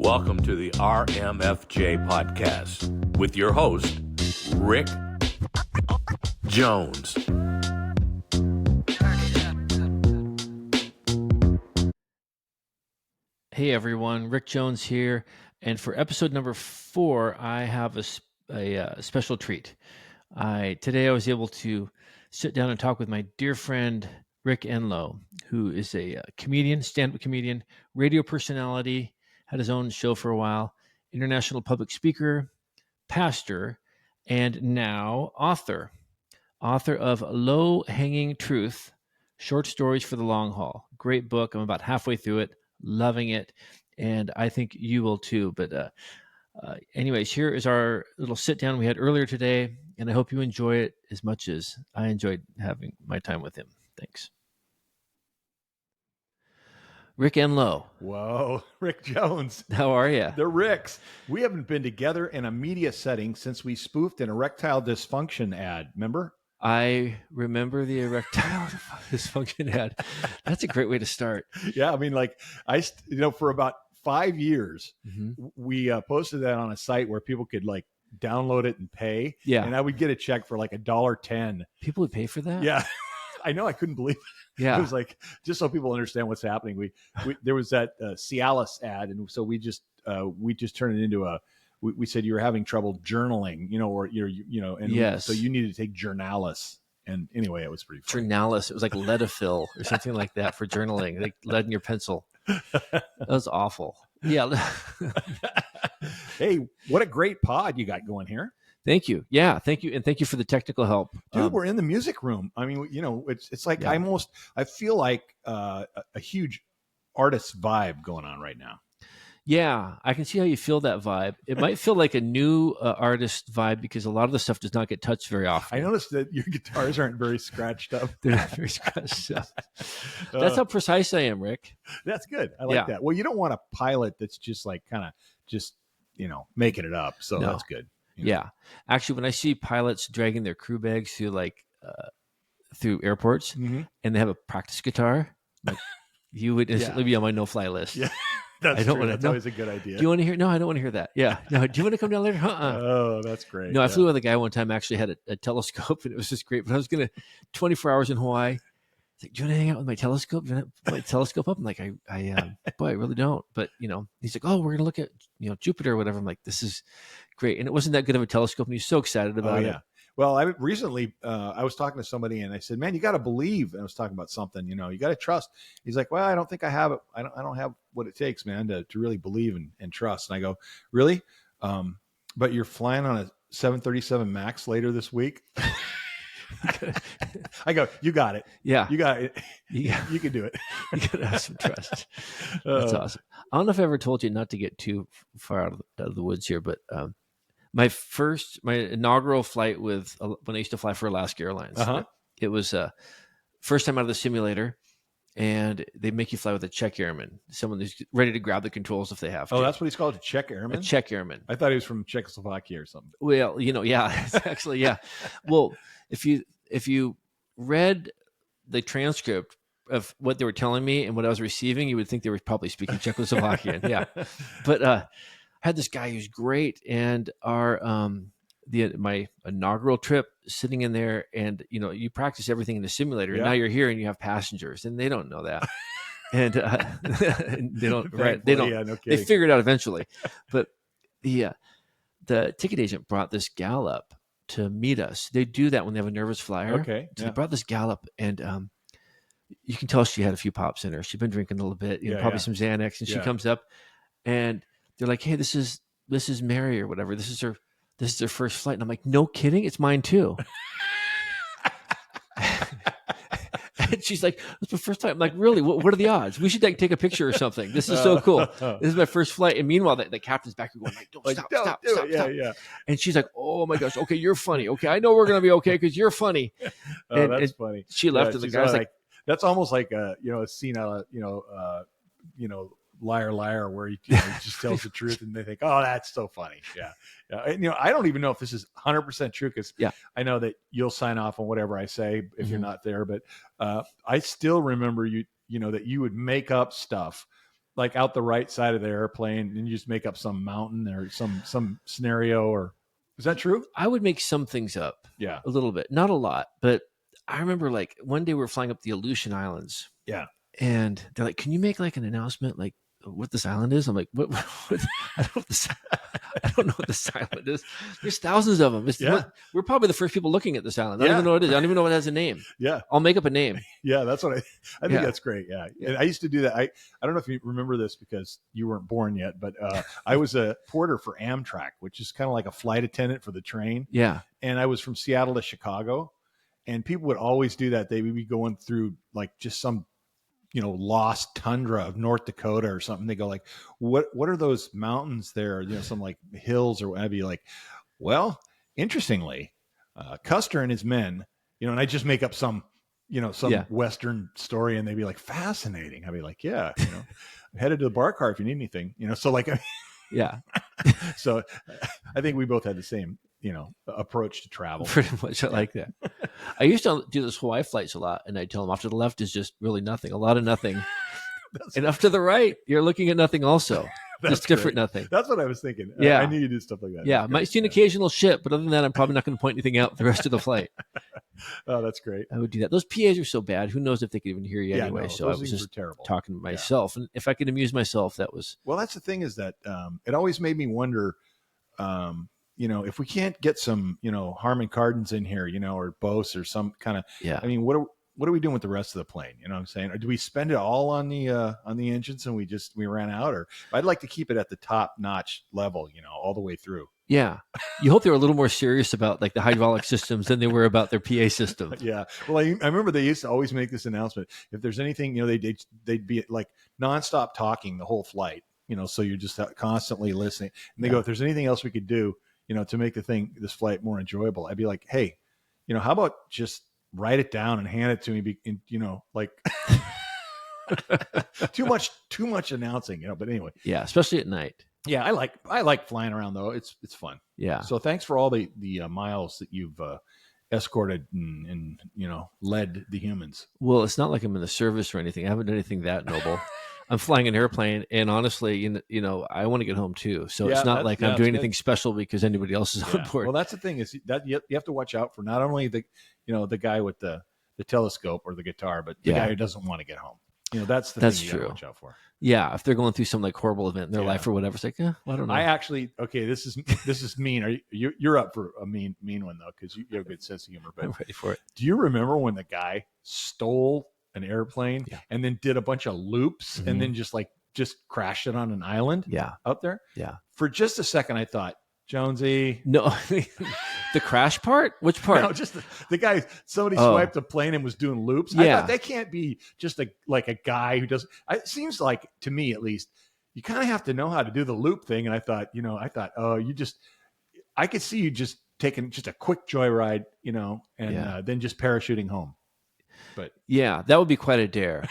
Welcome to the RMFJ podcast with your host, Rick Jones. Hey everyone, Rick Jones here, and for episode number 4, I have a special treat. Today I was able to sit down and talk with my dear friend Rick Enloe, who is a comedian, stand-up comedian, radio personality, had his own show for a while, international public speaker, pastor, and now author of Low Hanging Truth, Short Stories for the Long Haul. Great book. I'm about halfway through it. Loving it, and I think you will too. But anyways, here is our little sit down we had earlier today, and I hope you enjoy it as much as I enjoyed having my time with him. Thanks. Rick Enloe. Whoa, Rick Jones. How are you? The Ricks. We haven't been together in a media setting since we spoofed an erectile dysfunction ad. Remember? I remember the erectile dysfunction ad. That's a great way to start. Yeah, I mean, for about 5 years, we posted that on a site where people could download it and pay. Yeah, and I would get a check for $1.10. People would pay for that. Yeah, I know. I couldn't believe it. Yeah, it was just so people understand what's happening. We there was that Cialis ad, and so we just turned it into a. We said you were having trouble journaling, and yes. So you needed to take Journalis. And anyway, it was pretty funny. Journalis. It was like Leadafil or something like that for journaling, like lead in your pencil. That was awful. Yeah. Hey, what a great pod you got going here. Thank you. Yeah, thank you. And thank you for the technical help. Dude, we're in the music room. I mean, it's like yeah. I feel like a huge artist vibe going on right now. Yeah, I can see how you feel that vibe. It might feel like a new artist vibe because a lot of the stuff does not get touched very often. I noticed that your guitars aren't very scratched up. They're not very scratched up. That's how precise I am, Rick. That's good. I like that. Well, you don't want a pilot that's just making it up. So that's good. Yeah. Actually, when I see pilots dragging their crew bags through through airports and they have a practice guitar, you would instantly be on my no-fly list. Yeah. That's always a good idea. Do you want to hear? No, I don't want to hear that. Yeah. No, do you want to come down later? Oh, that's great. No, I flew with a guy one time, actually had a telescope, and it was just great. But I was 24 hours in Hawaii. He's like, do you want to hang out with my telescope? Do you want to put my telescope up? I'm like, I really don't. But, he's like, oh, we're going to look at, Jupiter or whatever. I'm like, this is great. And it wasn't that good of a telescope. And he's so excited about it. Well, I recently, I was talking to somebody and I said, man, you got to believe. And I was talking about something, you got to trust. He's like, well, I don't think I have it. I don't have what it takes, man, to really believe and trust. And I go, really? But you're flying on a 737 MAX later this week. I go, you got it. Yeah. You got it. You can do it. You got to have some trust. That's awesome. I don't know if I ever told you not to get too far out of the woods here, but, my inaugural flight when I used to fly for Alaska Airlines, it was first time out of the simulator, and they make you fly with a check airman, someone who's ready to grab the controls if they have to. Oh, that's what he's called, a check airman? A check airman. I thought he was from Czechoslovakia or something. Well, yeah, actually, yeah. Well, if you read the transcript of what they were telling me and what I was receiving, you would think they were probably speaking Czechoslovakian. Yeah, but. I had this guy who's great, and my inaugural trip, sitting in there, and you practice everything in the simulator. And now you're here, and you have passengers, and they don't know that, and they don't. Right? They don't. Yeah, no kidding. They figure it out eventually, but the ticket agent brought this gal up to meet us. They do that when they have a nervous flyer. Okay, so they brought this gal up, and you can tell she had a few pops in her. She'd been drinking a little bit, probably some Xanax, and she comes up, and they're like, hey, this is Mary or whatever. This is her first flight. And I'm like, no kidding. It's mine too. And she's like, it's my first flight. I'm like, really? What are the odds? We should take a picture or something. This is so cool. This is my first flight. And meanwhile, the captain's back going stop. Yeah. And she's like, oh my gosh. Okay. You're funny. Okay. I know we're going to be okay because you're funny. That's funny. She left and the guy's like, that's almost like a scene out of, Liar, liar, where he just tells the truth, and they think, "Oh, that's so funny." Yeah. And, I don't even know if this is 100% true because I know that you'll sign off on whatever I say if you're not there. But I still remember that you would make up stuff like out the right side of the airplane, and you just make up some mountain or some scenario, or is that true? I would make some things up Yeah. a little bit, not a lot, but I remember like one day we were flying up the Aleutian Islands. Yeah. And they're like, "Can you make like an announcement, like what this island is?" I'm like, "What? I don't know what this. I don't know what this island is. There's thousands of them. We're probably the first people looking at this island. I don't even know what it is. I don't even know what it has a name. Yeah. I'll make up a name. Yeah, that's what I think that's great. Yeah. And I used to do that. I don't know if you remember this because you weren't born yet, but I was a porter for Amtrak, which is kind of like a flight attendant for the train. Yeah. And I was from Seattle to Chicago, and people would always do that. They would be going through like just some lost tundra of North Dakota or something. They go like, what are those mountains there? Some like hills or what. I'd be like, well, interestingly, Custer and his men, and I just make up some Western story, and they'd be like, fascinating. I'd be like, yeah, I'm headed to the bar car if you need anything, so like, yeah. So I think we both had the same, approach to travel. Pretty much. I like that. I used to do those Hawaii flights a lot, and I tell them off to the left is just really nothing, a lot of nothing. And off to the right, you're looking at nothing also. Just different great. nothing. That's what I was thinking. Yeah. I knew you did stuff like that. Yeah. Might see an occasional ship, but other than that, I'm probably not going to point anything out the rest of the flight. Oh, that's great. I would do that. Those PAs are so bad. Who knows if they could even hear you anyway? No, so I was just terrible. talking to myself. And if I could amuse myself, that was. Well, that's the thing is that it always made me wonder, if we can't get some, Harman Kardons in here, or Bose or some kind of, I mean, what are we doing with the rest of the plane? You know what I'm saying? Or do we spend it all on the engines and we ran out? Or I'd like to keep it at the top notch level, all the way through. Yeah. You hope they were a little more serious about like the hydraulic systems than they were about their PA system. Yeah. Well, I remember they used to always make this announcement. If there's anything, they'd be like nonstop talking the whole flight, so you're just constantly listening. And they go, if there's anything else we could do, to make this flight more enjoyable, I'd be like, hey, how about just write it down and hand it to me, like too much announcing, but anyway. Yeah. Especially at night. Yeah. I like flying around though. It's fun. Yeah. So thanks for all the miles that you've escorted and led the humans. Well, it's not like I'm in the service or anything. I haven't done anything that noble. I'm flying an airplane, and honestly, I want to get home too. So it's not like I'm doing anything special because anybody else is on board. Well, that's the thing is that you have to watch out for not only the guy with the telescope or the guitar, but the guy who doesn't want to get home. That's the thing you got to watch out for. Yeah, if they're going through some like horrible event in their life or whatever, it's like, well, I don't know. I actually, this is mean. You're up for a mean one though, because you have a good sense of humor. But I'm ready for it. Do you remember when the guy stole an airplane and then did a bunch of loops and then just crashed it on an island? Yeah, out there. Yeah. For just a second, I thought, Jonesy. No, the crash part? Which part? No, just the guy. Somebody swiped a plane and was doing loops. I thought that can't be just a guy who does. It seems like, to me at least, you kind of have to know how to do the loop thing. And I thought, I could see you just taking just a quick joyride, and then just parachuting home. But yeah, that would be quite a dare.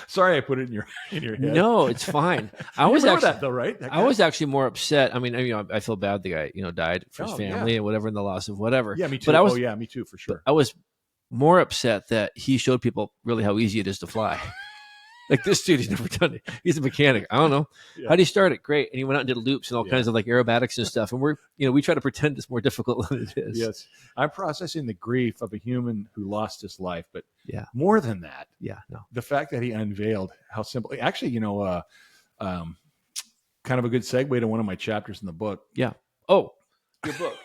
Sorry, I put it in your head. No, it's fine. I was remember actually that though, right? I was actually more upset. I mean, I feel bad the guy, died for his family and whatever, and the loss of whatever. Yeah, me too. But me too, for sure. I was more upset that he showed people really how easy it is to fly. Like, this dude, he's never done it. He's a mechanic. I don't know. Yeah. How did he start it? Great. And he went out and did loops and all kinds of like aerobatics and stuff. And we try to pretend it's more difficult than it is. Yes. I'm processing the grief of a human who lost his life. But more than that, the fact that he unveiled how simple, actually, kind of a good segue to one of my chapters in the book. Yeah. Oh, your book.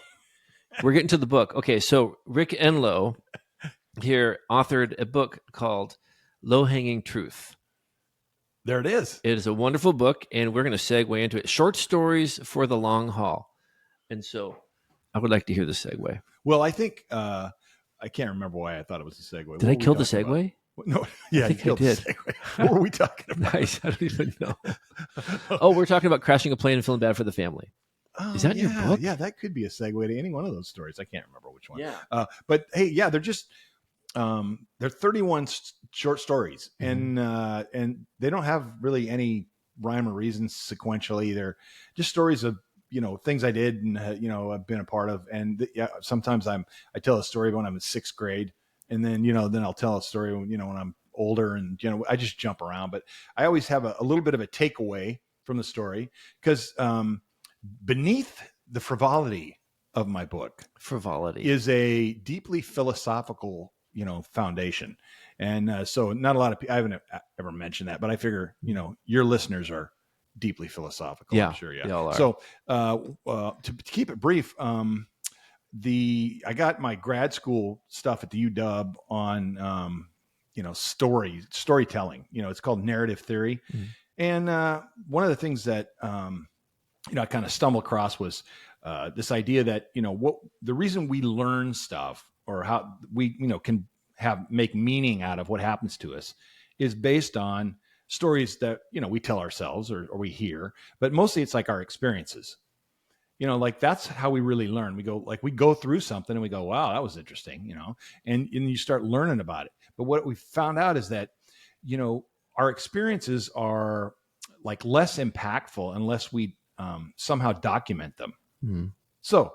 We're getting to the book. Okay. So Rick Enloe here authored a book called Low-Hanging Truth. There it is. It is a wonderful book, and we're going to segue into it. Short stories for the long haul. And so I would like to hear the segue. Well, I think, I can't remember why I thought it was a segue. Did I kill the segue? No, yeah, you killed the segue. What were we talking about? Nice. I don't even know. We're talking about crashing a plane and feeling bad for the family. Oh, is that in your book? Yeah, that could be a segue to any one of those stories. I can't remember which one. Yeah. But hey, they're just... they're 31 short stories, and they don't have really any rhyme or reason sequentially. They're just stories of things I did and I've been a part of. And sometimes I tell a story when I'm in sixth grade, and then then I'll tell a story when I'm older, and I just jump around, but I always have a little bit of a takeaway from the story, because beneath the frivolity of my book is a deeply philosophical foundation. And so not a lot of people, I haven't ever mentioned that, but I figure your listeners are deeply philosophical. Yeah, I'm sure. they all are. So to keep it brief, I got my grad school stuff at the UW on storytelling. It's called narrative theory. And one of the things that I kind of stumbled across was this idea that what the reason we learn stuff, or how we can make meaning out of what happens to us, is based on stories that we tell ourselves, or we hear, but mostly it's like our experiences. Like that's how we really learn. We go through something and we go, wow, that was interesting, and you start learning about it. But what we found out is that, our experiences are like less impactful unless we somehow document them. Mm-hmm. So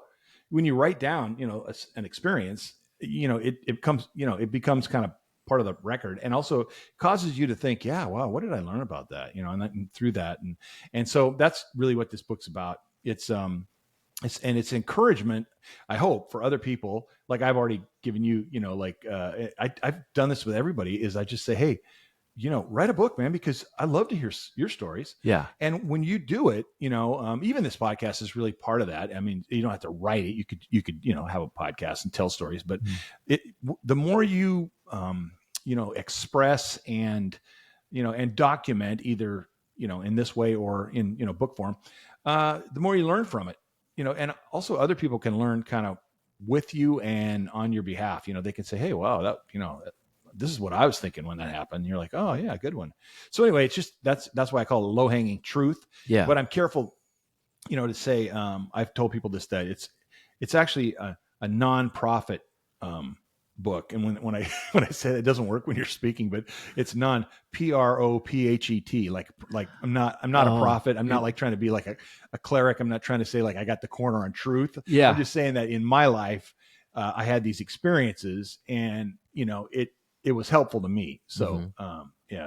when you write down, an experience, it becomes kind of part of the record, and also causes you to think, yeah, wow, what did I learn about that? And through that. And so that's really what this book's about. It's encouragement, I hope, for other people. Like I've already given you, I've done this with everybody, is I just say, hey, write a book, man, because I love to hear your stories. Yeah. And when you do it, even this podcast is really part of that. I mean, you don't have to write it. You could, have a podcast and tell stories, but the more you, express and document, either, in this way or in, book form, the more you learn from it, and also other people can learn kind of with you and on your behalf. They can say, hey, wow, that, this is what I was thinking when that happened. And you're like, oh yeah, good one. So anyway, it's just, that's why I call it low hanging truth. Yeah. But I'm careful, to say, I've told people this, that it's actually a non-profit book. And when I say it doesn't work when you're speaking, but it's PROPHET. Like I'm not a prophet. I'm not like trying to be like a cleric. I'm not trying to say like I got the corner on truth. Yeah. I'm just saying that in my life, I had these experiences, and it was helpful to me. So,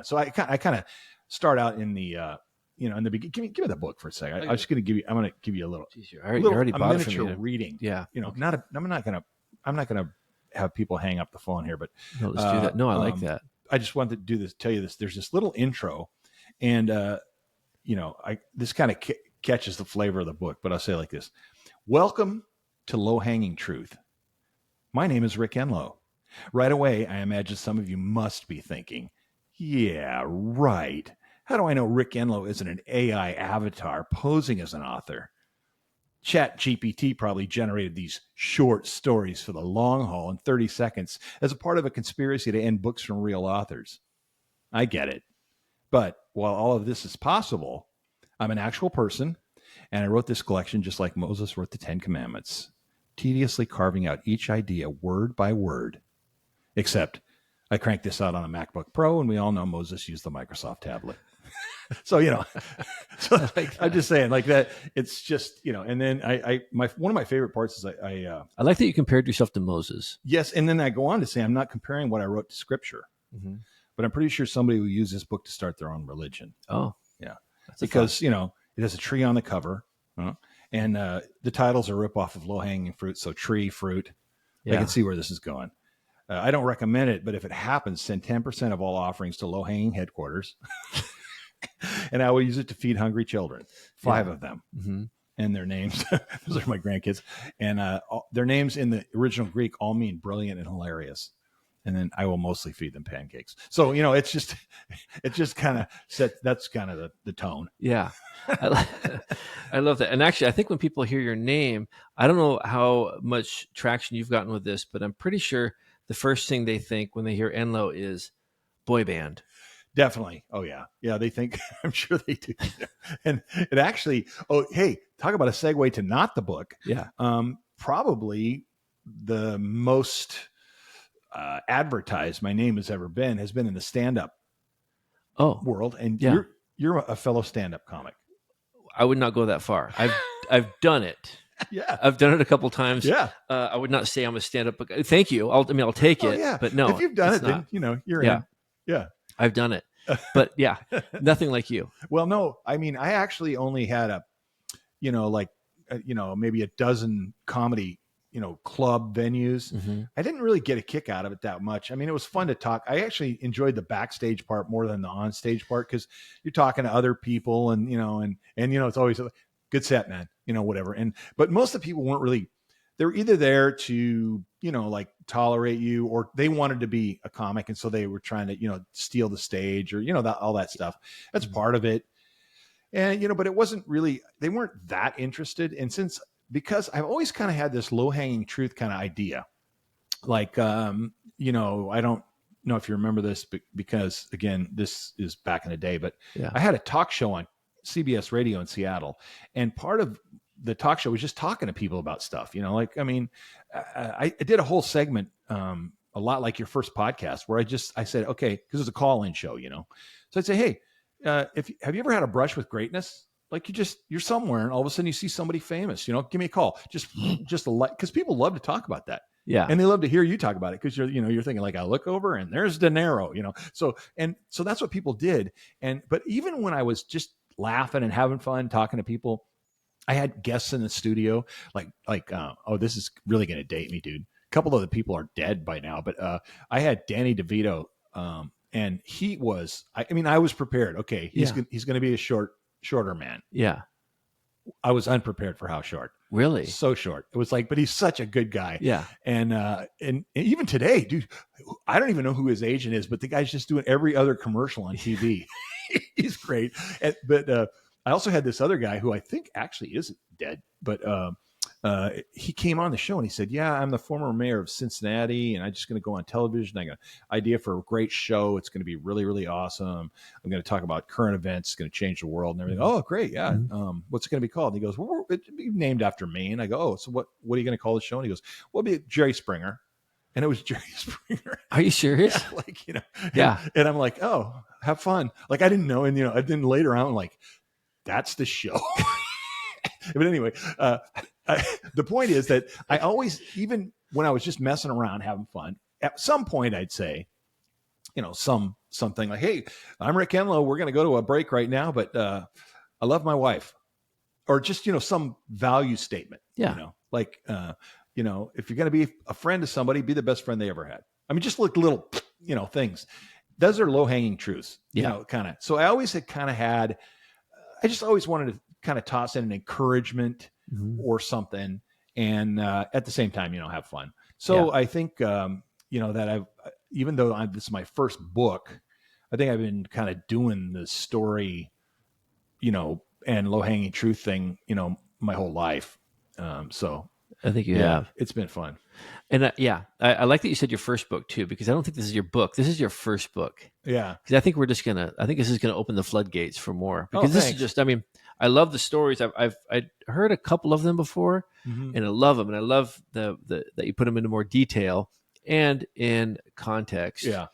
so I kind of start out in the, in the beginning. Give me the book for a second. I'm going to give you a little, a miniature reading. Yeah. I'm not going to have people hang up the phone here, but no, let's do that. No, I like that. I just wanted to tell you this. There's this little intro, and, this kind of catches the flavor of the book, but I'll say it like this. Welcome to Low Hanging Truth. My name is Rick Enloe. Right away, I imagine some of you must be thinking, yeah, right. How do I know Rick Enloe isn't an AI avatar posing as an author? ChatGPT probably generated these short stories for the long haul in 30 seconds as a part of a conspiracy to end books from real authors. I get it. But while all of this is possible, I'm an actual person, and I wrote this collection just like Moses wrote the 10 Commandments, tediously carving out each idea word by word. Except I cranked this out on a MacBook Pro, and we all know Moses used the Microsoft tablet. So, I'm just saying like that. It's just, and then one of my favorite parts is I like that you compared yourself to Moses. Yes. And then I go on to say, I'm not comparing what I wrote to scripture, but I'm pretty sure somebody will use this book to start their own religion. Oh, yeah. Because, it has a tree on the cover, and the titles are a ripoff of Low Hanging Fruit. So tree, fruit. Yeah. I can see where this is going. I don't recommend it, but if it happens, send 10% of all offerings to Low Hanging Headquarters. And I will use it to feed hungry children, 5 of them, and their names. Those are my grandkids. And their names in the original Greek all mean brilliant and hilarious. And then I will mostly feed them pancakes. So, it just kind of that's kind of the tone. Yeah. I love that. And actually, I think when people hear your name, I don't know how much traction you've gotten with this, but I'm pretty sure the first thing they think when they hear Enloe is boy band. Definitely. Oh yeah. Yeah. They think, I'm sure they do. And it actually, hey, talk about a segue to not the book. Yeah. Probably the most advertised my name has ever been has been in the stand-up world. And you're a fellow stand-up comic. I would not go that far. I've done it. Yeah. I've done it a couple times. Yeah. I would not say I'm a stand-up. Thank you. I'll take it. Yeah. But no, if you've done it, then you're in. Yeah. I've done it, but yeah, nothing like you. Well, no, I mean, I actually only had like, maybe a dozen comedy, club venues. Mm-hmm. I didn't really get a kick out of it that much. I mean, it was fun to talk. I actually enjoyed the backstage part more than the onstage part because you're talking to other people and, it's always a good set, man, whatever. But most of the people weren't really, they were either there to, like tolerate you or they wanted to be a comic. And so they were trying to, steal the stage or, all that stuff. That's part of it. And, but it wasn't really, they weren't that interested. And because I've always kind of had this low hanging truth kind of idea, like, I don't know if you remember this because again, this is back in the day, but Yeah. I had a talk show on CBS radio in Seattle. And part of the talk show was just talking to people about stuff, like, I mean, I did a whole segment, a lot like your first podcast where I said, okay, because it was a call-in show, so I'd say, hey, have you ever had a brush with greatness? Like you're somewhere and all of a sudden you see somebody famous, give me a call. Just a like, because people love to talk about that. Yeah. And they love to hear you talk about it because you're thinking like, I look over and there's De Niro, So that's what people did. But even when I was just laughing and having fun talking to people, I had guests in the studio, oh, this is really going to date me, dude. A couple of the people are dead by now, but I had Danny DeVito, and he was, I was prepared. Okay. He's going to be a shorter man. Yeah. I was unprepared for how short. Really? So short. It was like, but he's such a good guy. Yeah. And even today, dude, I don't even know who his agent is, but the guy's just doing every other commercial on TV. He's great. But I also had this other guy who I think actually isn't dead, but he came on the show and he said, yeah, I'm the former mayor of Cincinnati and I'm just going to go on television. I got an idea for a great show. It's going to be really, really awesome. I'm going to talk about current events. It's going to change the world and everything. Oh, great. Yeah. Mm-hmm. What's it going to be called? And he goes, well, it'll be named after me. And I go, oh, so what are you going to call the show? And he goes, well, it'll be Jerry Springer. And it was Jerry Springer. Are you serious? Yeah, Yeah. And I'm like, oh, have fun. Like I didn't know. And, I didn't later on like, that's the show. But anyway, the point is that I always, even when I was just messing around, having fun, at some point I'd say, something like, hey, I'm Rick Enloe. We're going to go to a break right now, but I love my wife. Or just, some value statement. Yeah. Like, if you're going to be a friend to somebody, be the best friend they ever had. I mean, just look little, things. Those are low hanging truths, kind of. So I always had kind of I just always wanted to kind of toss in an encouragement or something. And at the same time, have fun. So I think, that even though this is my first book, I think I've been kind of doing the story, and low hanging truth thing, my whole life. So I think you have. It's been fun. And I like that you said your first book too, because I don't think this is your book. This is your first book. Yeah. Because I think this is going to open the floodgates for more. Because this is just, I love the stories. I've heard a couple of them before, and I love them. And I love that you put them into more detail and in context. Yeah.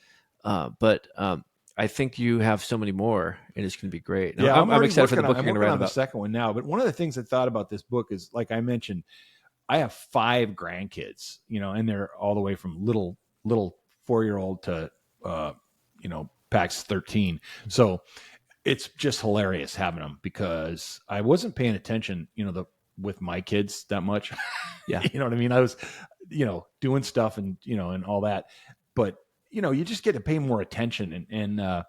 But I think you have so many more, and it's going to be great. Yeah, I'm excited for the book you're going to write about. I'm working on the second one now. But one of the things I thought about this book is, like I mentioned, I have 5 grandkids, and they're all the way from little 4-year-old to, Pax 13. So it's just hilarious having them because I wasn't paying attention, with my kids that much. Yeah. You know what I mean? I was, doing stuff and, and all that, but you just get to pay more attention and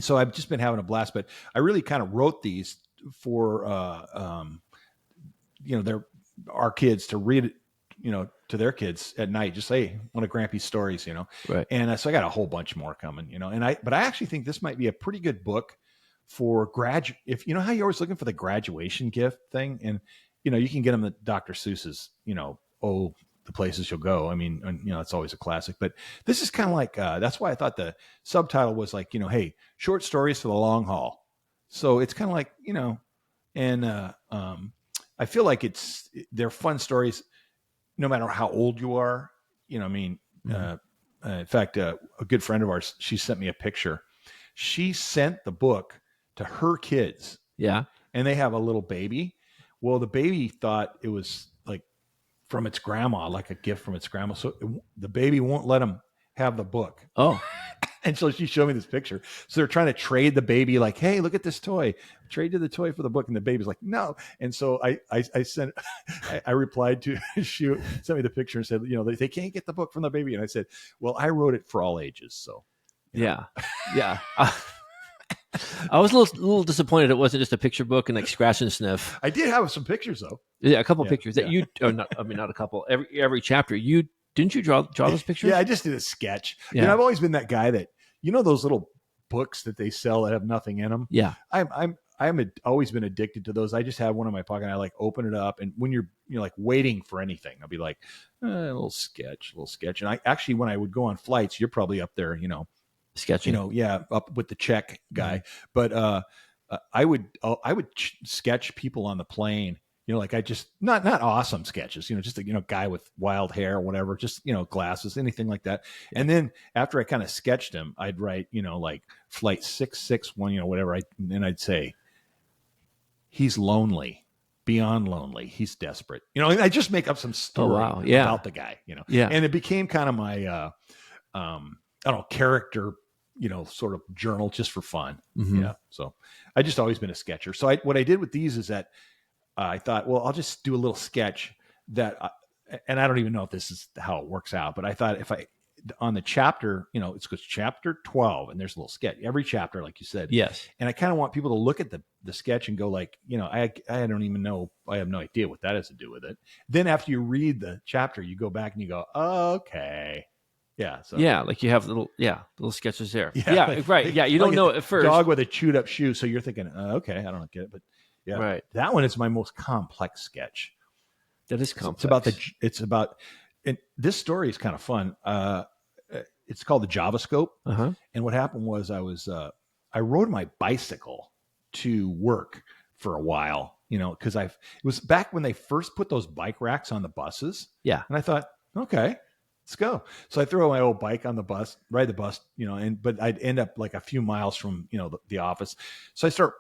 so I've just been having a blast, but I really kind of wrote these for, our kids to read it, to their kids at night, just say one of Grampy's stories, Right. And so I got a whole bunch more coming, but I actually think this might be a pretty good book for if how you're always looking for the graduation gift thing. And, you can get them at Dr. Seuss's, Oh, the places you'll go. I mean, it's always a classic, but this is kind of like, that's why I thought the subtitle was like, hey, short stories for the long haul. So it's kind of like, and, I feel like they're fun stories, no matter how old you are. In fact, a good friend of ours, she sent me a picture. She sent the book to her kids. Yeah. And they have a little baby. Well, the baby thought it was like from its grandma, like a gift from its grandma. So the baby won't let him have the book. Oh, And so she showed me this picture. So they're trying to trade the baby, like, hey, look at this toy. Trade to the toy for the book. And the baby's like, no. And so I sent, I replied to, she sent me the picture and said, they can't get the book from the baby. And I said, well, I wrote it for all ages. So, Yeah. I was a little disappointed it wasn't just a picture book and like scratch and sniff. I did have some pictures though. Yeah, a couple pictures that you, or not, I mean, not a couple. Every chapter, didn't you draw those pictures? Yeah, I just did a sketch. Yeah. I've always been that guy that those little books that they sell that have nothing in them. Yeah. I'm always been addicted to those. I just have one in my pocket. And I like open it up, and when you're like waiting for anything, I'll be like, a little sketch. And I actually, when I would go on flights, you're probably up there, Sketching. up with the check guy. But I would sketch people on the plane. Like I just not awesome sketches. Just a guy with wild hair or whatever. Just glasses, anything like that. And then after I kind of sketched him, I'd write like flight 661, whatever. And I'd say, he's lonely. Beyond lonely, he's desperate. And I just make up some story about the guy. Yeah. And it became kind of my I don't know, character, sort of journal just for fun. Mm-hmm. Yeah. So I just always been a sketcher. So what I did with these is that I thought, well, I'll just do a little sketch and I don't even know if this is how it works out, but I thought on the chapter, it's chapter 12 and there's a little sketch, every chapter, like you said. Yes. And I kind of want people to look at the sketch and go like, I don't even know. I have no idea what that has to do with it. Then after you read the chapter, you go back and you go, oh, okay. Yeah. So yeah, like you have little sketches there. Yeah, right. Yeah, you don't know at first. Dog with a chewed up shoe. So you're thinking, okay, I don't get it, but yeah, right. That one is my most complex sketch. That is complex. And this story is kind of fun. It's called the Javascope. Uh-huh. And what happened was I rode my bicycle to work for a while, because it was back when they first put those bike racks on the buses. Yeah. And I thought, okay, let's go. So I throw my old bike on the bus, ride the bus, but I'd end up like a few miles from, the office. So I start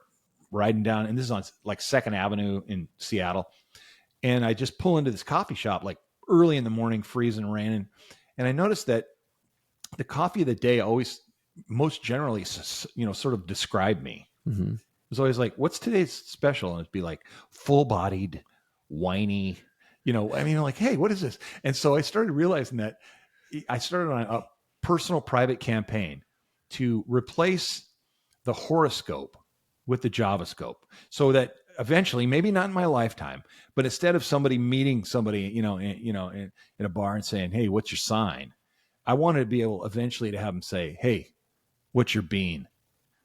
riding down, and this is on like 2nd Avenue in Seattle. And I just pull into this coffee shop like early in the morning, freezing, raining. And I noticed that the coffee of the day always most generally, sort of described me. Mm-hmm. It was always like, what's today's special? And it'd be like full-bodied, whiny, like, hey, what is this? And so I started realizing that I started on a personal private campaign to replace the horoscope with the Javascope, so that eventually, maybe not in my lifetime, but instead of somebody meeting somebody, in a bar and saying, hey, what's your sign? I wanted to be able eventually to have them say, hey, what's your bean?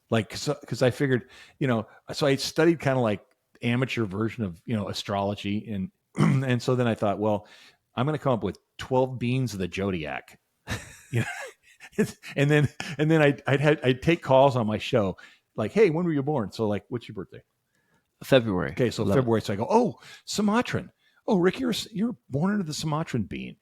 Like, because I figured, so I studied kind of like amateur version of, astrology. And so then I thought, well, I'm going to come up with 12 beans of the zodiac. And then I'd take calls on my show like, hey, when were you born? So like, what's your birthday? February. Okay, so February. So I go, oh, Sumatran. Oh, Rick, you're born into the Sumatran bean.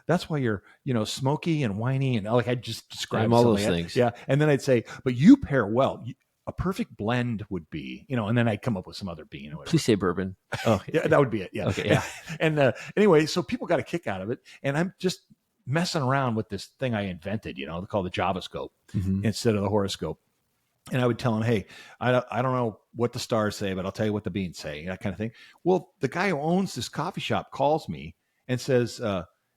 That's why you're, smoky and whiny, and like I just described all those things. Yeah, and then I'd say, but you pair well. A perfect blend would be, and then I'd come up with some other bean or whatever. Please say bourbon. Oh, yeah, that would be it. Yeah. Okay. Yeah. And anyway, so people got a kick out of it, and I'm just messing around with this thing I invented, called the Javascope instead of the horoscope. And I would tell him, hey, I don't know what the stars say, but I'll tell you what the beans say, that kind of thing. Well, the guy who owns this coffee shop calls me and says,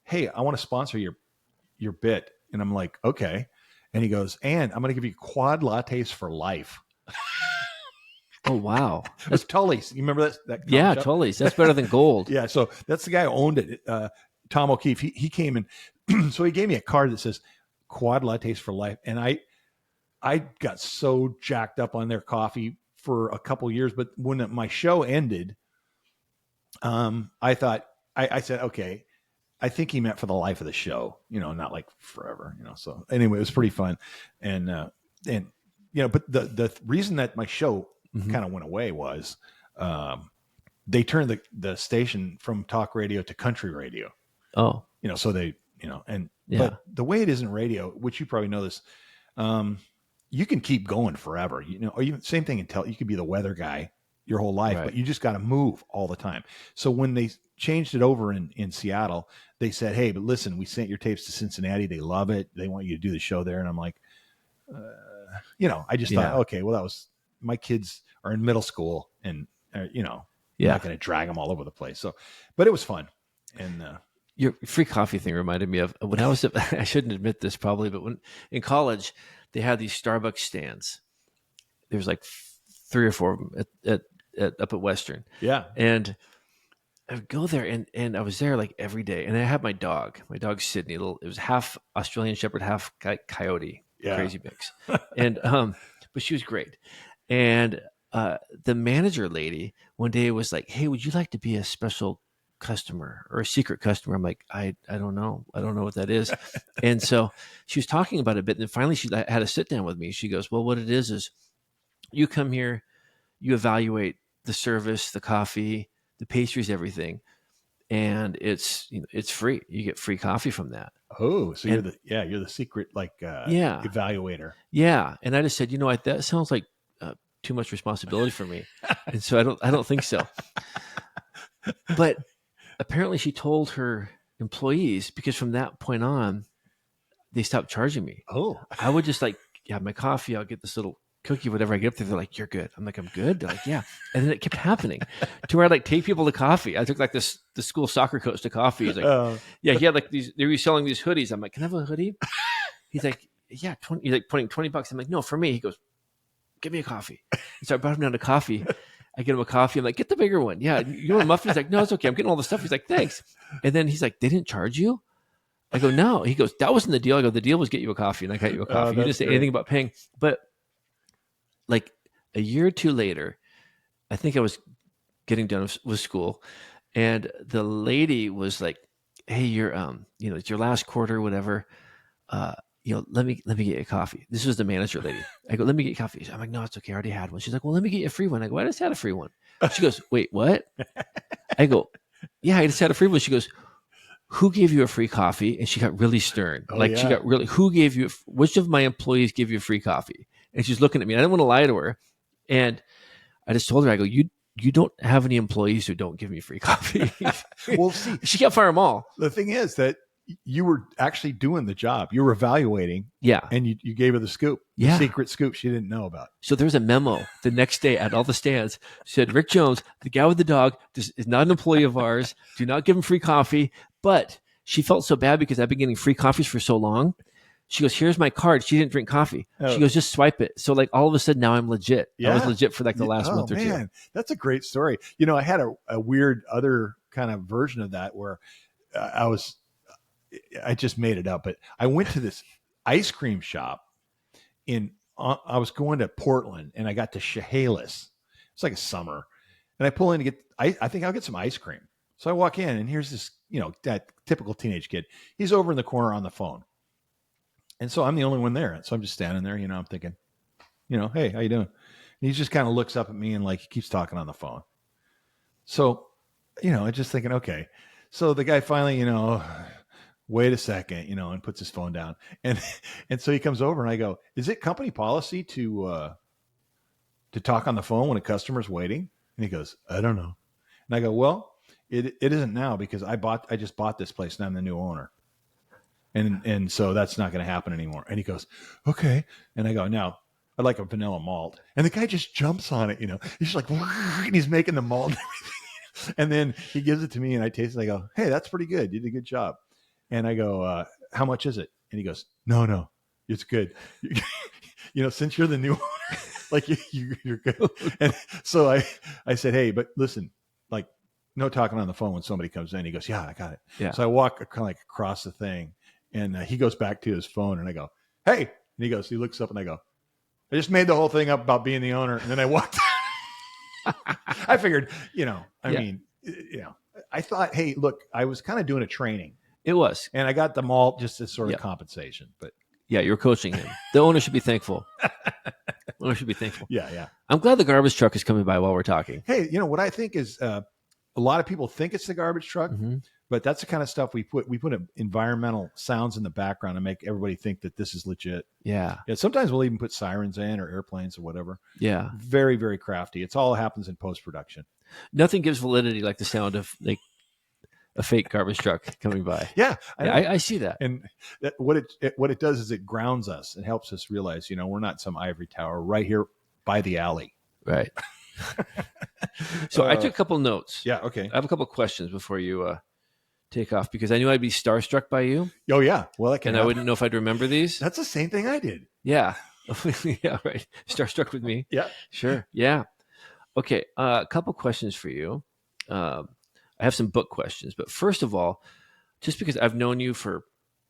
hey, I want to sponsor your bit. And I'm like, okay. And he goes, and I'm going to give you quad lattes for life. Oh, wow. That's Tully's. You remember that yeah, shop? Tully's. That's better than gold. Yeah. So that's the guy who owned it. Tom O'Keefe. He came in. So he gave me a card that says quad lattes for life. And I got so jacked up on their coffee for a couple years, but when my show ended, I thought, I said, okay, I think he meant for the life of the show, not like forever, so anyway, it was pretty fun. And but the reason that my show kind of went away was, they turned the station from talk radio to country radio. Oh, so they, but the way it is in radio, which you probably know this, you can keep going forever, or even same thing you could be the weather guy your whole life, right, but you just got to move all the time. So when they changed it over in Seattle, they said, hey, but listen, we sent your tapes to Cincinnati. They love it. They want you to do the show there. And I'm like, I just thought, okay, well, that was, my kids are in middle school, and I'm not going to drag them all over the place. So, but it was fun. And your free coffee thing reminded me of when I was, I shouldn't admit this probably, but when in college, they had these Starbucks stands. There was like 3 or 4 of them up at Western. yeah. And I would go there, and I was there like every day. And I had my dog Sydney. It was half Australian Shepherd, half coyote, crazy mix. And but she was great. And the manager lady one day was like, "Hey, would you like to be a special customer or a secret customer?" I'm like, I don't know what that is. And so she was talking about it a bit, and then finally she had a sit down with me. She goes, "Well, what it is you come here, you evaluate the service, the coffee, the pastries, everything, and it's free. You get free coffee from that." Oh, so you're the secret evaluator. Yeah. And I just said, that sounds like too much responsibility for me. And so I don't think so. But apparently she told her employees, because from that point on, they stopped charging me. Oh, I would just have my coffee. I'll get this little cookie, whatever. I get up there, they're like, "You're good." I'm like, "I'm good." They're like, "Yeah." And then it kept happening to where I take people to coffee. I took the school soccer coach to coffee. He's like, "Yeah." He had they were selling these hoodies. I'm like, "Can I have a hoodie?" He's like, "Yeah." He's like pointing $20. I'm like, "No, for me." He goes, "Give me a coffee." And so I brought him down to coffee. I get him a coffee. I'm like, "Get the bigger one." "Yeah." "You want a muffin?" He's like, "No, it's okay. I'm getting all the stuff." He's like, "Thanks." And then he's like, "They didn't charge you?" I go, "No." He goes, "That wasn't the deal." I go, "The deal was get you a coffee, and I got you a coffee. You didn't say anything about paying." But like a year or two later, I think I was getting done with school, and the lady was like, "Hey, you're it's your last quarter, whatever. Let me get you a coffee." This was the manager lady. I go, "Let me get you coffee." I'm like, "No, it's okay. I already had one." She's like, "Well, let me get you a free one." I go, "I just had a free one." She goes, "Wait, what?" I go, "Yeah, I just had a free one." She goes, "Who gave you a free coffee?" And she got really stern. She got really, which of my employees gave you a free coffee? And she's looking at me. I didn't want to lie to her. And I just told her, I go, you don't have any employees who don't give me free coffee. Well, see, she can't fire them all. The thing is that you were actually doing the job. You were evaluating. Yeah. And you gave her the scoop, the secret scoop she didn't know about. So there's a memo the next day at all the stands said, "Rick Jones, the guy with the dog, is not an employee of ours. Do not give him free coffee." But she felt so bad because I've been getting free coffees for so long. She goes, "Here's my card." She didn't drink coffee. Oh. She goes, "Just swipe it." So all of a sudden now I'm legit. Yeah. I was legit for the last month or two. That's a great story. I had a weird other kind of version of that where I just made it up, but I went to this ice cream shop I was going to Portland, and I got to Chehalis. It's like a summer, and I pull in to get, I think I'll get some ice cream. So I walk in, and here's this, that typical teenage kid. He's over in the corner on the phone. And so I'm the only one there. So I'm just standing there, I'm thinking, "Hey, how you doing?" And he just kind of looks up at me and he keeps talking on the phone. So, I'm just thinking, okay. So the guy finally, wait a second, and puts his phone down. And so he comes over, and I go, "Is it company policy to talk on the phone when a customer's waiting?" And he goes, "I don't know." And I go, "Well, it isn't now, because I just bought this place, and I'm the new owner. And so that's not going to happen anymore." And he goes, "Okay." And I go, "Now, I'd like a vanilla malt." And the guy just jumps on it, He's like, and he's making the malt and everything. And then he gives it to me, and I taste it. I go, "Hey, that's pretty good. You did a good job." And I go, "How much is it?" And he goes, No, it's good. Since you're the new owner, you're good." And so I said, "Hey, but listen, no talking on the phone when somebody comes in." He goes, "Yeah, I got it." Yeah. So I walk kind of across the thing, and he goes back to his phone, and I go, "Hey," and he looks up, and I go, "I just made the whole thing up about being the owner." And then I walked out. I figured, I thought, hey, look, I was kind of doing a training. It was. And I got the malt just as sort of compensation. But yeah, you're coaching him. The owner should be thankful. The owner should be thankful. Yeah. I'm glad the garbage truck is coming by while we're talking. Hey, what I think is a lot of people think it's the garbage truck, but that's the kind of stuff we put environmental sounds in the background to make everybody think that this is legit. Yeah. Sometimes we'll even put sirens in, or airplanes or whatever. Yeah. Very, very crafty. It's all happens in post-production. Nothing gives validity like the sound of a fake garbage truck coming by. Yeah, Yeah, know. I see that. And what it does is it grounds us and helps us realize, we're not some ivory tower right here by the alley. Right. So I took a couple notes. Yeah. Okay. I have a couple questions before you take off because I knew I'd be starstruck by you. Oh yeah. Well, that can and happen. I wouldn't know if I'd remember these. That's the same thing I did. Yeah. Yeah, right. Starstruck with me. Yeah. Sure. Yeah. Okay. A couple questions for you. I have some book questions, but first of all, just because I've known you for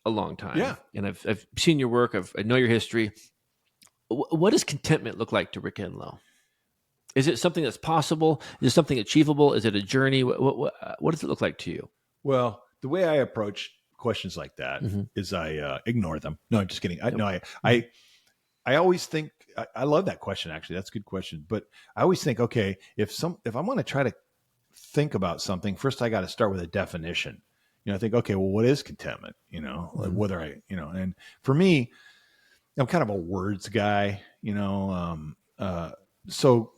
a long time, Yeah. and I've seen your work, I know your history. What does contentment look like to Rick Enloe? Is it something that's possible? Is it something achievable? Is it a journey? What does it look like to you? Well, the way I approach questions like that is I ignore them. No, I'm just kidding. I always think I love that question. Actually, that's a good question. But I always think, okay, if I'm going to try to think about something, first I got to start with a definition. I think, okay, well, what is contentment? Like whether and for me, I'm kind of a words guy. So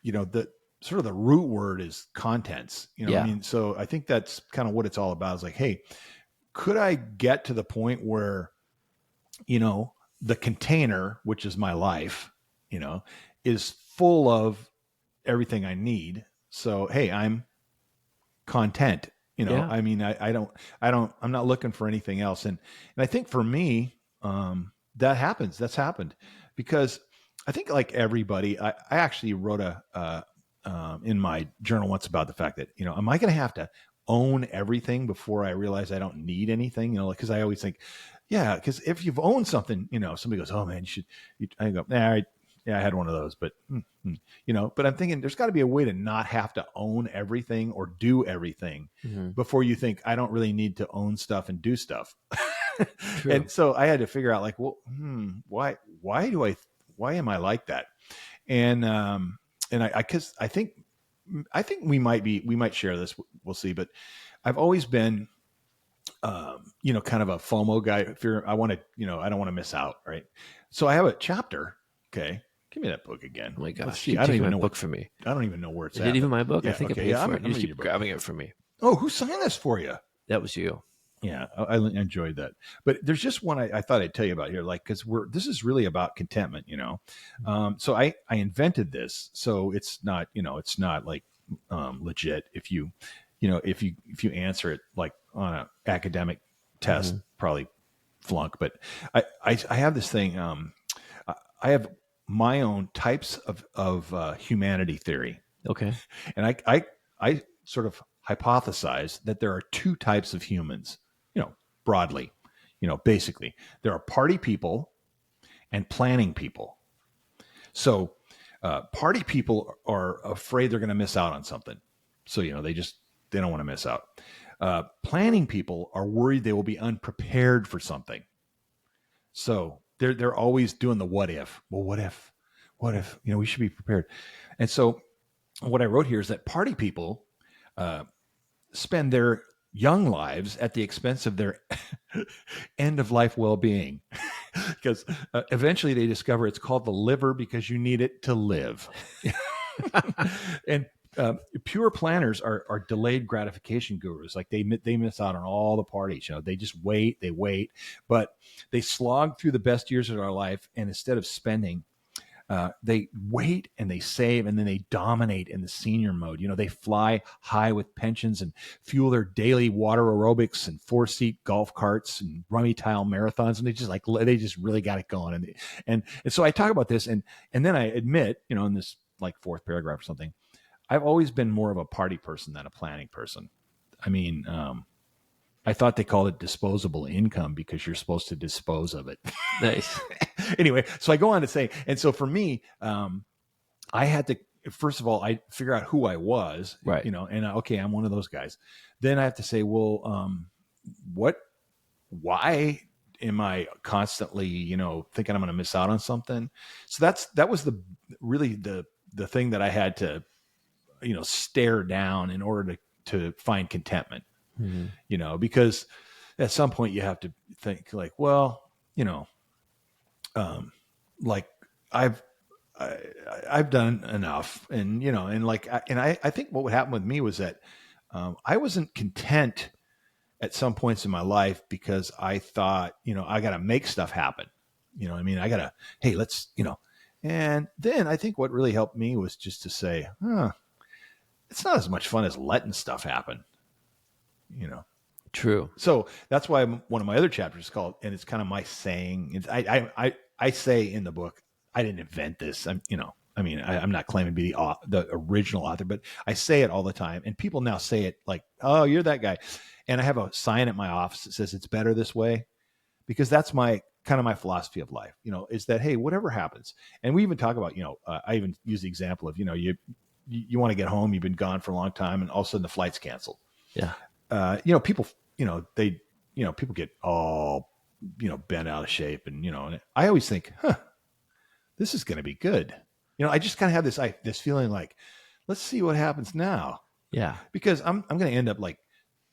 the sort of the root word is contents. Yeah. I mean, so I think that's kind of what it's all about. Is like, hey, could I get to the point where, the container, which is my life, is full of everything I need. So, hey, I'm content, Yeah. I mean, I'm not looking for anything else. And I think for me, that's happened because I think like everybody, I actually wrote in my journal once about the fact that, am I going to have to own everything before I realize I don't need anything? Because I always think, yeah, because if you've owned something, somebody goes, oh man, I go, nah, I had one of those, but but I'm thinking there's got to be a way to not have to own everything or do everything before you think I don't really need to own stuff and do stuff. And so I had to figure out like, well, why am I like that? And because I think we might share this. We'll see. But I've always been, kind of a FOMO guy. I want to, I don't want to miss out. Right. So I have a chapter. Okay. Give me that book again. Oh my gosh. I don't even know book for me. I don't even know where it's Is at. it even my book? Yeah, I think okay, I paid for it. I'm You just reading keep your book. grabbing it from me. Oh, who signed this for you? That was you. Yeah, I enjoyed that. But there's just one I thought I'd tell you about here, like, because this is really about contentment, So I invented this, so it's not, it's not like legit. If you answer it like on an academic test, probably flunk. But I have this thing. I have my own types of humanity theory. Okay. And I sort of hypothesize that there are two types of humans, broadly, basically. There are party people and planning people. So party people are afraid they're going to miss out on something. So, they don't want to miss out. Planning people are worried they will be unprepared for something. So they're always doing the what if. Well, what if, we should be prepared. And so what I wrote here is that party people spend their young lives at the expense of their end of life well-being, because eventually they discover it's called the liver because you need it to live. And pure planners are delayed gratification gurus. Like they miss out on all the parties. They just wait, but they slog through the best years of their life, and instead of spending, they wait and they save, and then they dominate in the senior mode. They fly high with pensions and fuel their daily water aerobics and 4-seat golf carts and rummy tile marathons, and they just really got it going. And so I talk about this, and then I admit, in this like fourth paragraph or something, I've always been more of a party person than a planning person. I mean, I thought they called it disposable income because you're supposed to dispose of it. Nice. Anyway, so I go on to say, and so for me, I had to, first of all, I figure out who I was, right? And okay, I'm one of those guys. Then I have to say, well, why am I constantly, thinking I'm going to miss out on something? So that was really the thing that I had to, stare down in order to find contentment. Because at some point you have to think like, well, like I've done enough, and I think what would happen with me was that I wasn't content at some points in my life because I thought, I got to make stuff happen. I got to, hey, let's, and then I think what really helped me was just to say, it's not as much fun as letting stuff happen, True. So that's why one of my other chapters is called, and it's kind of my saying. I say in the book, I didn't invent this. I'm not claiming to be the original author, but I say it all the time, and people now say it like, "Oh, you're that guy," and I have a sign at my office that says it's better this way, because that's my philosophy of life. Is that, hey, whatever happens, and we even talk about, I even use the example of, you want to get home, you've been gone for a long time, and all of a sudden the flight's canceled. Yeah. People, people get all, bent out of shape, and I always think, this is going to be good. I just kind of have this feeling like, let's see what happens now. Yeah. Because I'm going to end up like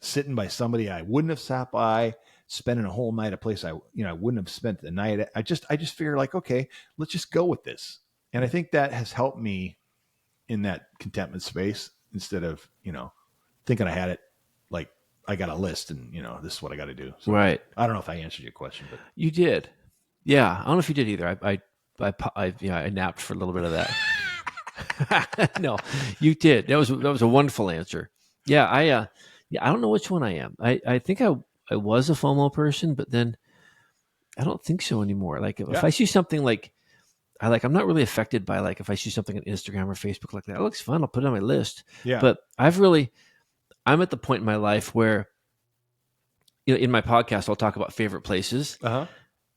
sitting by somebody I wouldn't have sat by, spending a whole night at a place I wouldn't have spent the night at. I just figure like, okay, let's just go with this. And I think that has helped me in that contentment space, instead of, thinking I had it like I got a list and, this is what I got to do. So Right. I don't know if I answered your question, but You did. Yeah. I don't know if you did either. I napped for a little bit of that. No, you did. That was a wonderful answer. Yeah. I don't know which one I am. I think I was a FOMO person, but then I don't think so anymore. Like if I see something like, I'm not really affected by, like, if I see something on Instagram or Facebook like that, it looks fun, I'll put it on my list. yeah. But I'm at the point in my life where, in my podcast, I'll talk about favorite places. Uh-huh.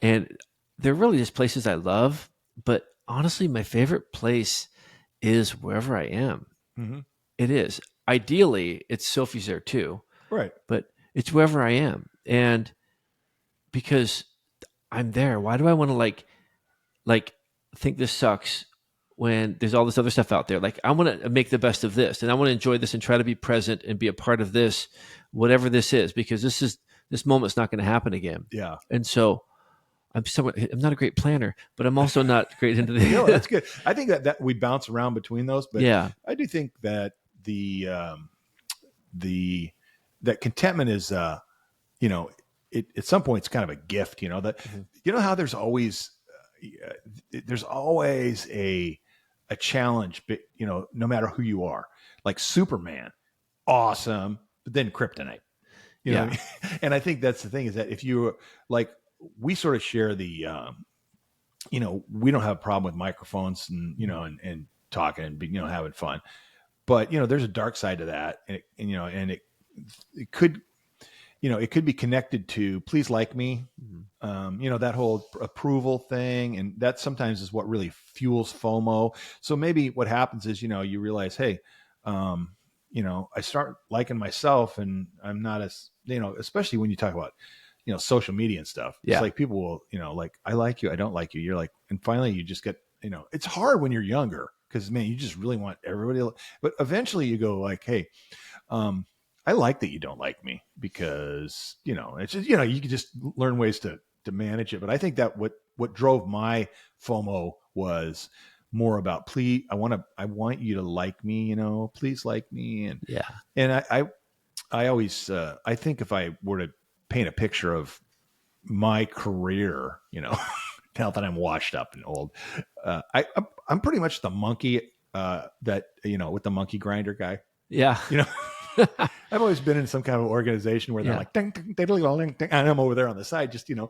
And they're really just places I love. But honestly, my favorite place is wherever I am. Mm-hmm. It is. Ideally, it's Sophie's there too. Right. But it's wherever I am. And because I'm there, why do I want to like think this sucks when there's all this other stuff out there? Like, I want to make the best of this, and I want to enjoy this and try to be present and be a part of this, whatever this is, because this moment's not going to happen again. Yeah. And so I'm not a great planner, but I'm also not great into the. No, that's good. I think that we bounce around between those, but yeah, I do think that that contentment is, at some point it's kind of a gift, that, how there's always a challenge, but no matter who you are, like Superman, awesome, but then kryptonite, you know what I mean? And I think that's the thing, is that if you like, we sort of share the, we don't have a problem with microphones and, and talking and having fun, but there's a dark side to that. And it could, it could be connected to please like me, that whole approval thing. And that sometimes is what really fuels FOMO. So maybe what happens is, you realize, hey, I start liking myself, and I'm not as, especially when you talk about, social media and stuff. Yeah. It's like people will, like, I like you, I don't like you. You're like, and finally you just get, it's hard when you're younger, because man, you just really want everybody to, but eventually you go like, hey, I like that you don't like me, because, it's just, you can just learn ways to manage it. But I think that what drove my FOMO was more about, please, I want you to like me, please like me. And, and I always, I think if I were to paint a picture of my career, now that I'm washed up and old, I'm pretty much the monkey, that, with the monkey grinder guy. Yeah. I've always been in some kind of organization where they're like, ding, ding, ding, ding, ding, and I'm over there on the side, just, and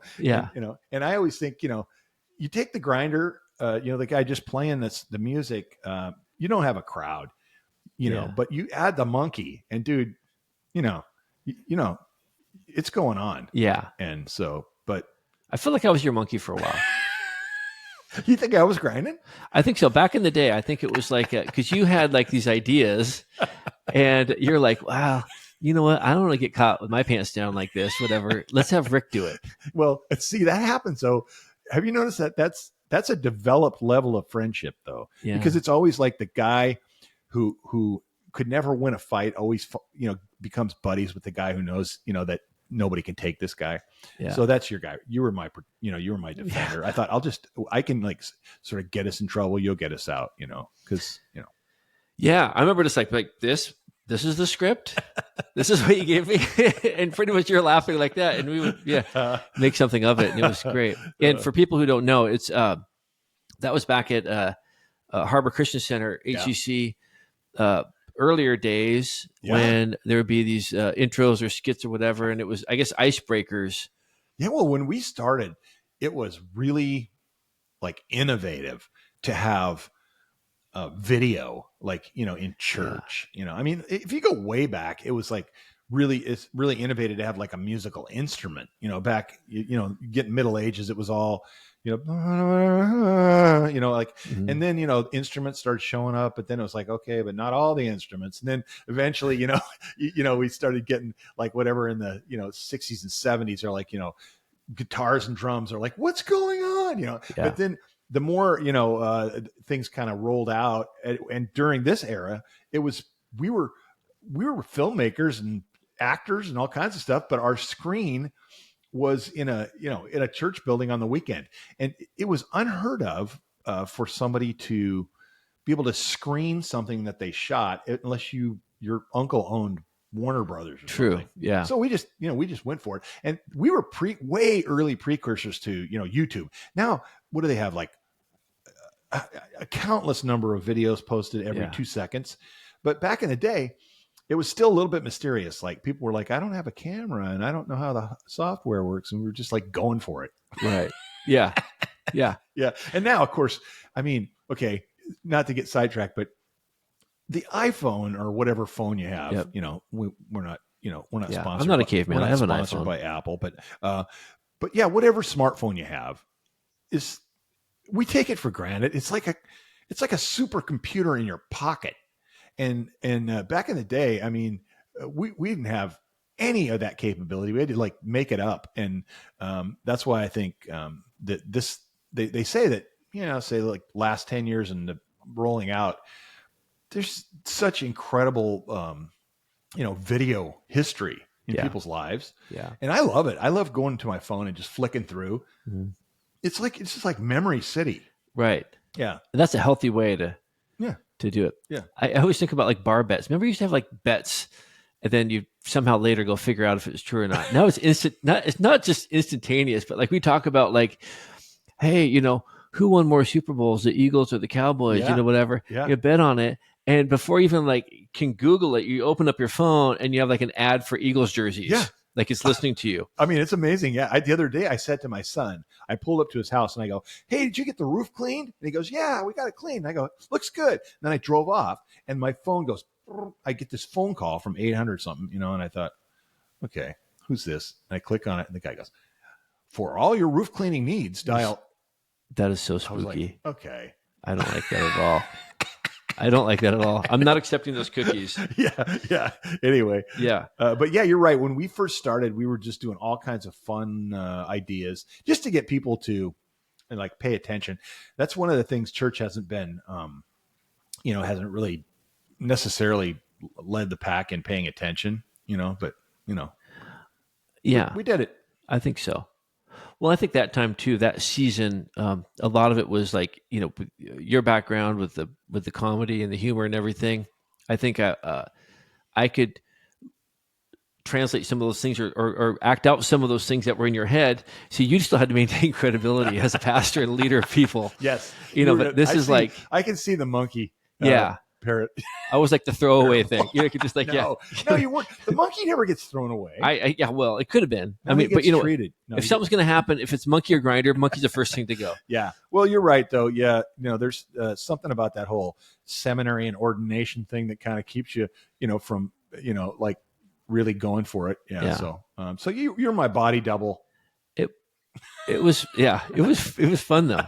I always think, you take the grinder, the guy just playing the music, you don't have a crowd, but you add the monkey, and dude, it's going on. Yeah. And so, but I feel like I was your monkey for a while. You think I was grinding? I think so. Back in the day, I think it was like, because you had like these ideas, and you're like, wow, you know what? I don't want to get caught with my pants down like this, whatever. Let's have Rick do it. Well, see, that happens. So have you noticed that that's a developed level of friendship, though? Yeah. Because it's always like the guy who could never win a fight always, becomes buddies with the guy who knows, that nobody can take this guy. Yeah. So that's your guy. You were my defender. I thought I can like sort of get us in trouble. You'll get us out, because, Yeah. I remember just like this this is the script. This is what you gave me. And pretty much you're laughing like that. And we would, make something of it. And it was great. And for people who don't know, it's, that was back at Harbor Christian Center, HCC, earlier days when there would be these intros or skits or whatever. And it was, I guess, icebreakers. Yeah. Well, when we started, it was really like innovative to have video, like, in church, I mean, if you go way back, it was like it's really innovative to have like a musical instrument, back, get middle ages, it was all, like, and then, instruments started showing up, but then it was like, okay, but not all the instruments. And then eventually, we started getting like whatever in the, 60s and 70s are like, guitars and drums are like, what's going on? But then the more, things kind of rolled out, and during this era, it was, we were filmmakers and actors and all kinds of stuff, but our screen was in a church building on the weekend. And it was unheard of for somebody to be able to screen something that they shot unless your uncle owned Warner Brothers or something. Yeah. So we just went for it. And we were way early precursors to, YouTube. Now, what do they have? Like a countless number of videos posted every 2 seconds. But back in the day, it was still a little bit mysterious. Like people were like, I don't have a camera and I don't know how the software works. And we were just like going for it. Right. Yeah. Yeah. Yeah. And now, of course, I mean, okay, not to get sidetracked, but the iPhone or whatever phone you have, we're not, we're not sponsored. I'm not a caveman. I have an iPhone by Apple, but yeah, whatever smartphone you have we take it for granted. It's like a supercomputer in your pocket. And back in the day, I mean, we didn't have any of that capability. We had to like make it up. And that's why I think that they say that, say like last 10 years and the rolling out, there's such incredible, video history in people's lives. Yeah. And I love it. I love going to my phone and just flicking through. Mm-hmm. It's just like memory city. Right. Yeah. And that's a healthy way to do it. Yeah. I always think about like bar bets. Remember you used to have like bets and then you somehow later go figure out if it's true or not. Now it's instant. It's not just instantaneous, but like we talk about like, hey, who won more Super Bowls, the Eagles or the Cowboys, whatever. Yeah. You bet on it. And before you even like can Google it, you open up your phone and you have like an ad for Eagles jerseys. Yeah. Like it's listening to you. I mean, it's amazing. Yeah. The other day I said to my son, I pulled up to his house and I go, hey, did you get the roof cleaned? And he goes, yeah, we got it cleaned. And I go, looks good. And then I drove off and my phone goes, I get this phone call from 800 something, and I thought, okay, who's this? And I click on it and the guy goes, for all your roof cleaning needs, dial. That is so spooky. I was like, okay. I don't like that at all. I don't like that at all. I'm not accepting those cookies. Yeah. Anyway. Yeah. But yeah, you're right. When we first started, we were just doing all kinds of fun ideas just to get people to like pay attention. That's one of the things church hasn't been, hasn't really necessarily led the pack in paying attention, but, yeah, we did it. I think so. Well, I think that time too, that season, a lot of it was like, your background with the comedy and the humor and everything. I think I could translate some of those things or act out some of those things that were in your head. See, you still had to maintain credibility as a pastor and leader of people. Yes. But this is like, I can see the monkey. Parrot. I was like the throwaway thing. You could just like, no, you weren't. The monkey never gets thrown away. Well, it could have been. No, but treated. No, if something's going to happen, if it's monkey or grinder, monkey's the first thing to go. Yeah. Well, you're right though. Yeah. There's something about that whole seminary and ordination thing that kind of keeps you, from, like really going for it. Yeah. So you're my body double. It was fun though.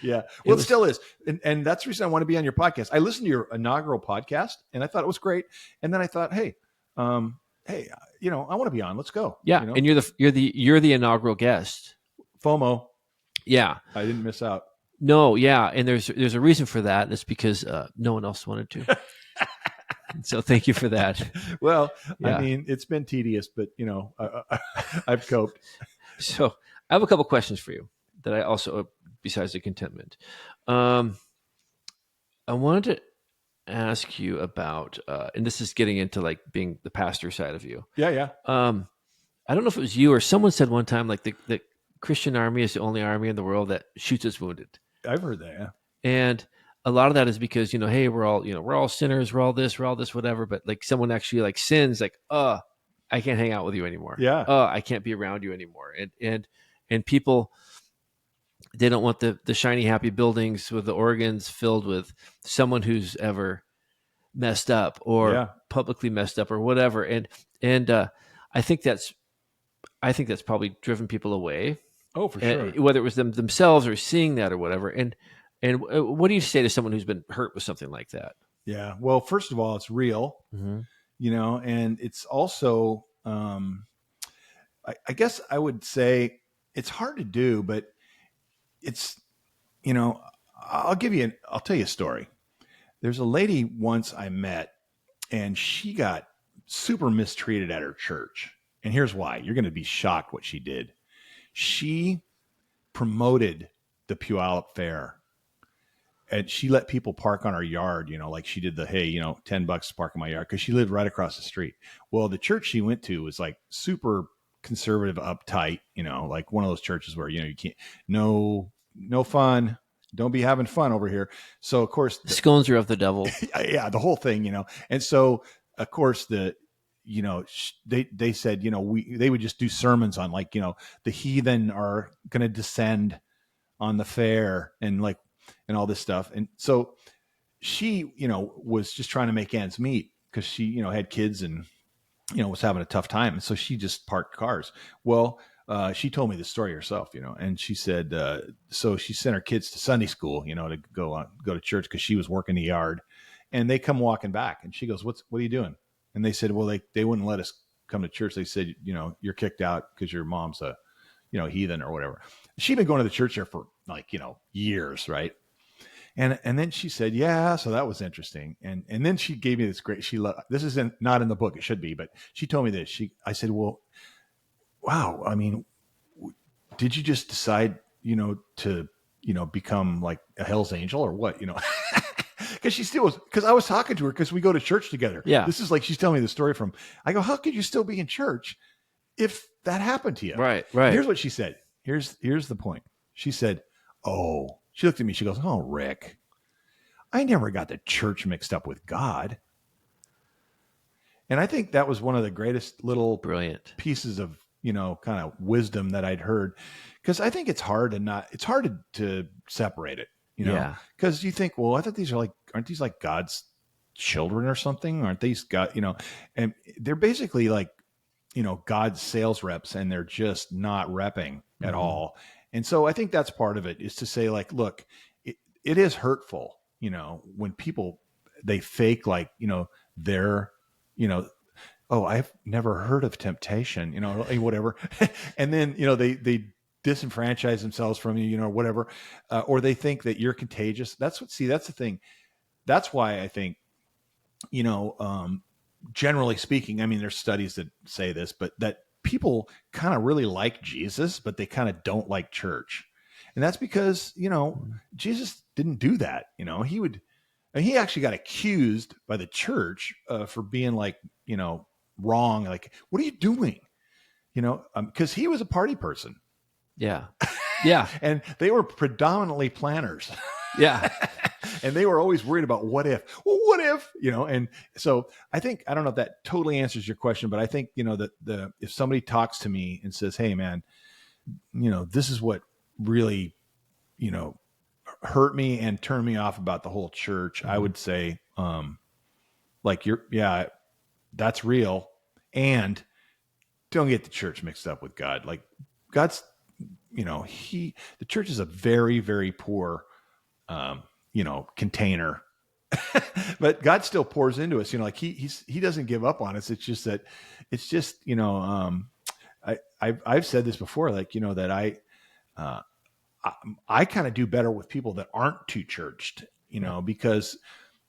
Yeah. Well, it still is. And that's the reason I want to be on your podcast. I listened to your inaugural podcast and I thought it was great. And then I thought, hey, I want to be on. Let's go. Yeah. And you're the inaugural guest. FOMO. Yeah. I didn't miss out. No. Yeah. And there's a reason for that. It's because no one else wanted to. So thank you for that. Well, yeah. I mean, it's been tedious, but I've coped. So I have a couple questions for you that I also, besides the contentment, I wanted to ask you about, and this is getting into like being the pastor side of you. Yeah. I don't know if it was you or someone said one time, like the Christian army is the only army in the world that shoots its wounded. I've heard that. Yeah. And a lot of that is because, hey, we're all sinners, we're all this, whatever. But like someone actually like sins, like, I can't hang out with you anymore. Yeah. I can't be around you anymore. And people, they don't want the shiny, happy buildings with the organs filled with someone who's ever messed up or Yeah. publicly messed up or whatever. And I think that's probably driven people away. Oh, for sure. Whether it was themselves or seeing that or whatever. And what do you say to someone who's been hurt with something like that? Yeah. Well, first of all, it's real, and it's also, I guess I would say it's hard to do, but it's, I'll tell you a story. There's a lady once I met, and she got super mistreated at her church. And here's why. You're going to be shocked what she did. She promoted the Puyallup Fair. And she let people park on her yard, like she did the, hey, $10 to park in my yard, because she lived right across the street. Well, the church she went to was like super conservative, uptight, like one of those churches where, you can't, no fun. Don't be having fun over here. So, of course, scones are of the devil. Yeah, the whole thing, And so, of course, they said, they would just do sermons on like, the heathen are going to descend on the fair and all this stuff. And so she, was just trying to make ends meet because she, had kids and, was having a tough time. And so she just parked cars. Well, she told me the story herself, and she said, so she sent her kids to Sunday school, to go to church because she was working the yard, and they come walking back, and she goes, what are you doing? And they said, well, they wouldn't let us come to church. They said, you're kicked out because your mom's a, heathen or whatever. She'd been going to the church there for years. Right. And then she said, yeah, so that was interesting. And then she gave me this great, this is not in the book. It should be, but she told me this. I said, well, wow. I mean, did you just decide, to, become like a Hell's Angel or what, because she still was, because I was talking to her because we go to church together. Yeah. This is like, she's telling me the story from, I go, how could you still be in church if that happened to you? Right. And here's what she said. Here's the point. She said, she looked at me. She goes, oh, Rick, I never got the church mixed up with God. And I think that was one of the greatest little brilliant pieces of, kind of wisdom that I'd heard. Because I think it's hard to separate it, Yeah. Because you think, well, I thought aren't these like God's children or something? Aren't these God, and they're basically like, God's sales reps, and they're just not repping at all. And so I think that's part of it, is to say like, look, it is hurtful, when people, they fake like, they're, oh, I've never heard of temptation, whatever. And then, they disenfranchise themselves from you, or whatever. Or they think that you're contagious. That's the thing. That's why I think, generally speaking, I mean, there's studies that say this, but that people kind of really like Jesus, but they kind of don't like church. And that's because, Jesus didn't do that. He actually got accused by the church for being like, wrong. Like, what are you doing? Because he was a party person. Yeah. Yeah. And they were predominantly planners. Yeah. And they were always worried about what if, and so I don't know if that totally answers your question, but I think, that if somebody talks to me and says, hey man, this is what really, hurt me and turned me off about the whole church, I would say, like that's real. And don't get the church mixed up with God. Like God's, the church is a very, very poor, container, but God still pours into us, like he doesn't give up on us. It's just that, I've said this before, like, that I kind of do better with people that aren't too churched, because,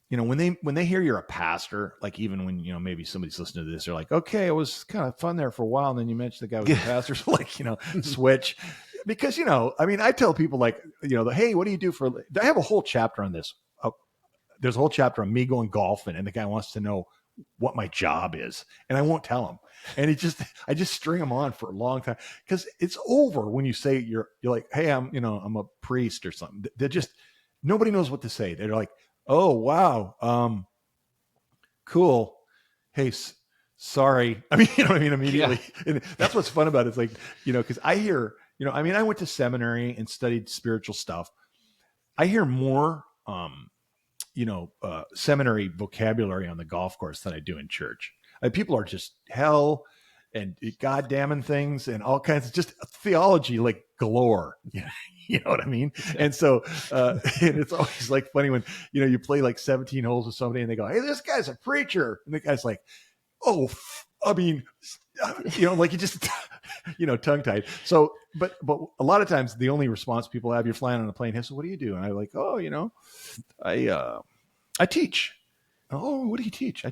when they hear you're a pastor, like even when, maybe somebody's listening to this, they're like, okay, it was kind of fun there for a while. And then you mentioned the guy was a pastor, so like, switch. Because, I mean, I tell people like, hey, what do you do for, I have a whole chapter on this. there's a whole chapter on me going golfing, and the guy wants to know what my job is, and I won't tell him. And I just string him on for a long time because it's over when you say you're like, hey, I'm a priest or something. They're just, nobody knows what to say. They're like, oh wow, cool. Hey, sorry. I mean, you know what I mean? Immediately. Yeah. And that's what's fun about it. It's like, because I hear, I mean, I went to seminary and studied spiritual stuff. I hear more, seminary vocabulary on the golf course than I do in church. People are just hell and goddamning things and all kinds of just theology like galore. You know what I mean? And so, and it's always like funny when, you play like 17 holes with somebody and they go, hey, this guy's a preacher. And the guy's like, oh, I mean, like you just, tongue tied. So, but a lot of times the only response people have, you're flying on a plane. Hey, so what do you do? And I'm like, oh, I teach. Oh, what do you teach? I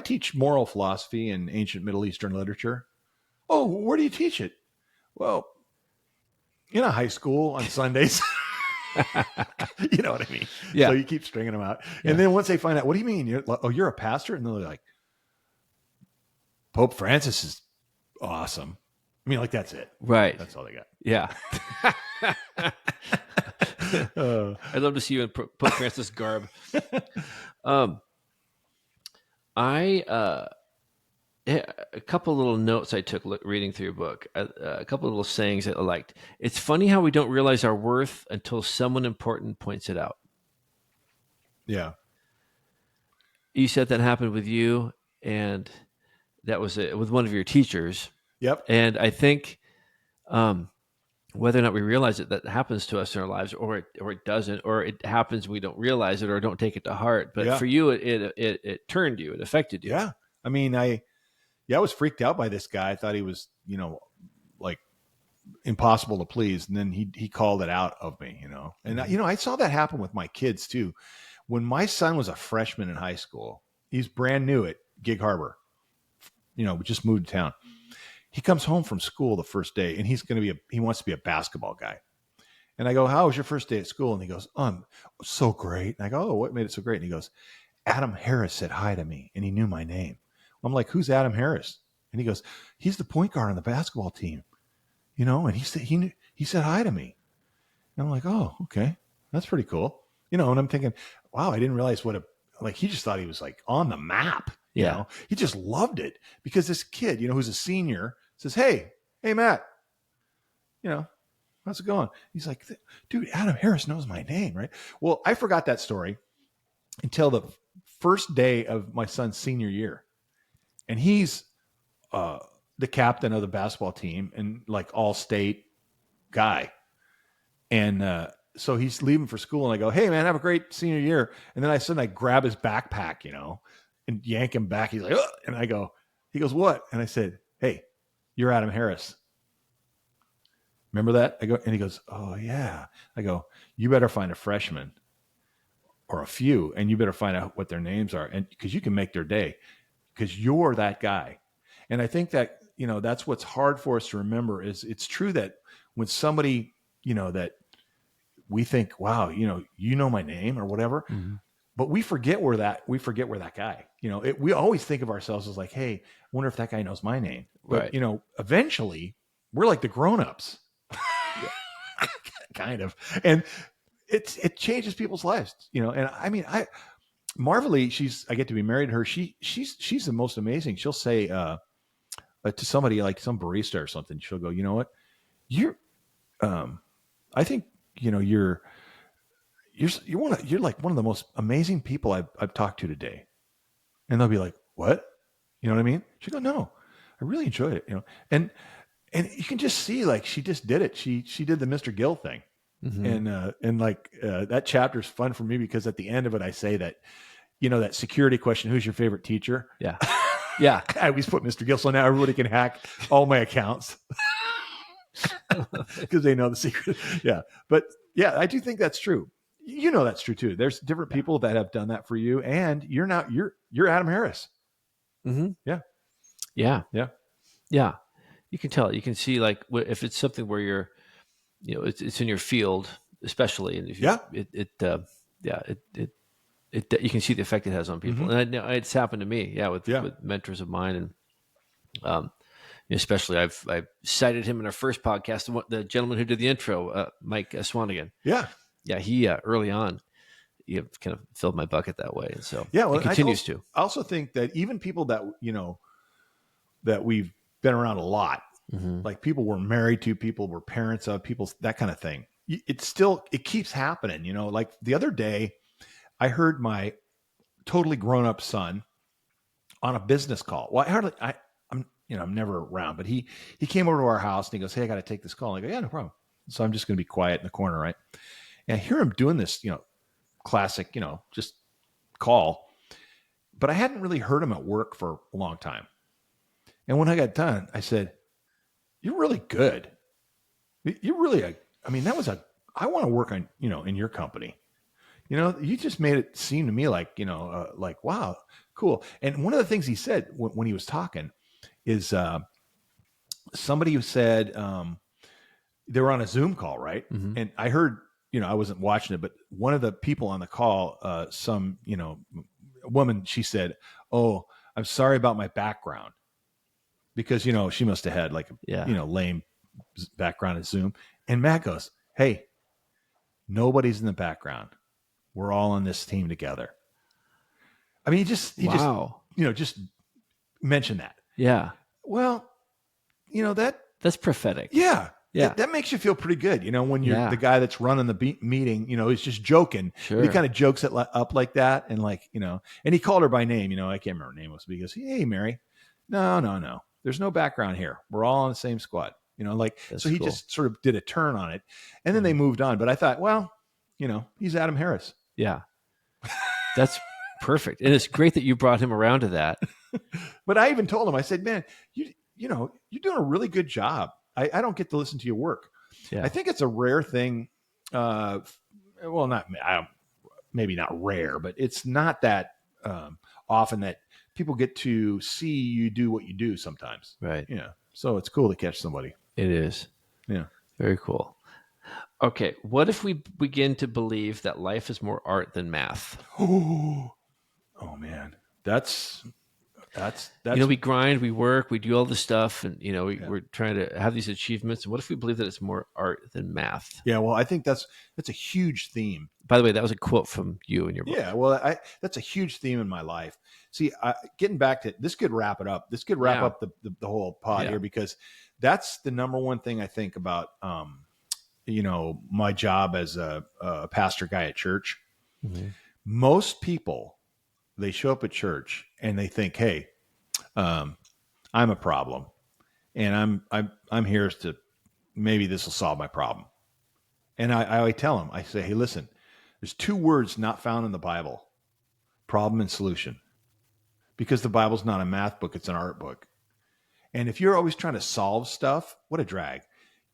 teach moral philosophy and ancient Middle Eastern literature. Oh, where do you teach it? Well, in a high school on Sundays. You know what I mean? Yeah. So you keep stringing them out. Yeah. And then once they find out, what do you mean? You're a pastor? And they're like, Pope Francis is awesome. I mean, like, that's it. Right. That's all they got. Yeah. I'd love to see you in Pope Francis garb. A couple little notes I took reading through your book, a couple little sayings that I liked. It's funny how we don't realize our worth until someone important points it out. Yeah. You said that happened with you, and that was with one of your teachers. Yep. And I think whether or not we realize it, that happens to us in our lives, or it doesn't, or it happens, we don't realize it or don't take it to heart. But for you, it turned you, it affected you. Yeah. I mean, I was freaked out by this guy. I thought he was, like impossible to please. And then he called it out of me, and I saw that happen with my kids too. When my son was a freshman in high school, he's brand new at Gig Harbor, we just moved to town. He comes home from school the first day and he wants to be a basketball guy. And I go, how was your first day at school? And he goes, so great. And I go, oh, what made it so great? And he goes, Adam Harris said hi to me and he knew my name. I'm like, who's Adam Harris? And he goes, he's the point guard on the basketball team, and he said hi to me. And I'm like, oh, okay. That's pretty cool. And I'm thinking, wow, I didn't realize he just thought he was like on the map. He just loved it because this kid, who's a senior says, hey, Matt, how's it going? He's like, dude, Adam Harris knows my name, right? Well, I forgot that story until the first day of my son's senior year. And he's the captain of the basketball team and like all state guy. And so he's leaving for school and I go, hey man, have a great senior year. And then I grab his backpack, and yank him back. He's like, ugh! And he goes, what? And I said, hey, you're Adam Harris. Remember that? I go, and he goes, oh yeah. I go, you better find a freshman or a few, and you better find out what their names are. And because you can make their day because you're that guy. And I think that, that's what's hard for us to remember is it's true that when somebody, that we think, wow, you know my name or whatever, mm-hmm. But we forget we're that guy. We always think of ourselves as like, hey, I wonder if that guy knows my name. But, right. Eventually we're like the grown-ups. Kind of. And it changes people's lives, and I mean, Marvelly, I get to be married to her. She's the most amazing. She'll say to somebody like some barista or something, she'll go, you know what? I think, you're like one of the most amazing people I've talked to today. And they'll be like, what? You know what I mean? She go, no, I really enjoyed it, and you can just see like she just did it. She did the Mr. Gill thing. Mm-hmm. And that chapter is fun for me because at the end of it, I say that, that security question, who's your favorite teacher? Yeah. Yeah. I always put Mr. Gill. So now everybody can hack all my accounts because they know the secret. Yeah. But yeah, I do think that's true. That's true too. There's different people that have done that for you and you're Adam Harris. Mm-hmm. Yeah. Yeah. Yeah. Yeah. You can tell, you can see like if it's something where you're, it's in your field, especially. And if you, it you can see the effect it has on people. And I know it's happened to me, with mentors of mine, and especially I've cited him in our first podcast, the gentleman who did the intro, Mike Swanigan. Yeah. He early on, kind of filled my bucket that way, and so Well, it continues I also think that even people that that we've been around a lot, like people we're married to, people we're parents of, people, that kind of thing. It keeps happening. Like the other day, I heard my totally grown up son on a business call. Well, I'm never around, but he came over to our house and he goes, "Hey, I got to take this call." And I go, "Yeah, no problem." So I'm just going to be quiet in the corner, right? And I hear him doing this, classic, just call. But I hadn't really heard him at work for a long time. And when I got done, I said, "You're really good. You're really I want to work on, in your company. You just made it seem to me like, like, wow, cool." And one of the things he said when he was talking is somebody who said they were on a Zoom call, right? And I heard, I wasn't watching it, but one of the people on the call, some, woman, she said, "Oh, I'm sorry about my background," because, she must have had like, lame background in Zoom. And Matt goes, "Hey, nobody's in the background. We're all on this team together." I mean, just mention that. Yeah. Well, That's prophetic. Yeah. Yeah. That makes you feel pretty good, when you're the guy that's running the meeting, is just joking. Sure. He kind of jokes it up like that. And like, and he called her by name, I can't remember her name was, but he goes, "Hey, Mary, no. There's no background here. We're all on the same squad." That's so he cool. just sort of did a turn on it, and then they moved on. But I thought, well, he's Adam Harris. Yeah. That's perfect. And it's great that you brought him around to that. But I even told him, I said, "Man, you're doing a really good job. I don't get to listen to your work." Yeah. I think it's a rare thing. Maybe not rare, but it's not that often that people get to see you do what you do sometimes. Right. So it's cool to catch somebody. It is. Yeah. Very cool. Okay. What if we begin to believe that life is more art than math? Oh man. That's we grind, we work, we do all this stuff, and we're trying to have these achievements. And what if we believe that it's more art than math? Yeah, well, I think that's a huge theme. By the way, that was a quote from you in your book. Yeah, well, that's a huge theme in my life. See, getting back to this could wrap it up. This could wrap up the whole pod here, because that's the number one thing I think about. My job as a pastor guy at church. Mm-hmm. Most people, they show up at church and they think, "Hey, I'm a problem, and I'm here to maybe this will solve my problem." And I tell them, I say, "Hey, listen, there's two words not found in the Bible: problem and solution, because the Bible's not a math book; it's an art book. And if you're always trying to solve stuff, what a drag.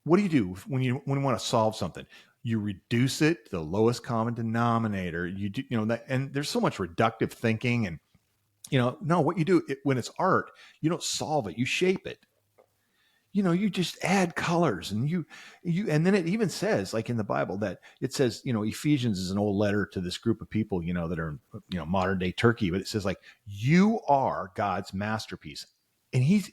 What do you do when you want to solve something? You reduce it to the lowest common denominator. You do, that, and there's so much reductive thinking, and no, what you do when it's art, you don't solve it, you shape it. You just add colors, and and then it even says, like in the Bible, that it says, Ephesians is an old letter to this group of people, that are, modern day Turkey, but it says, like, you are God's masterpiece, and he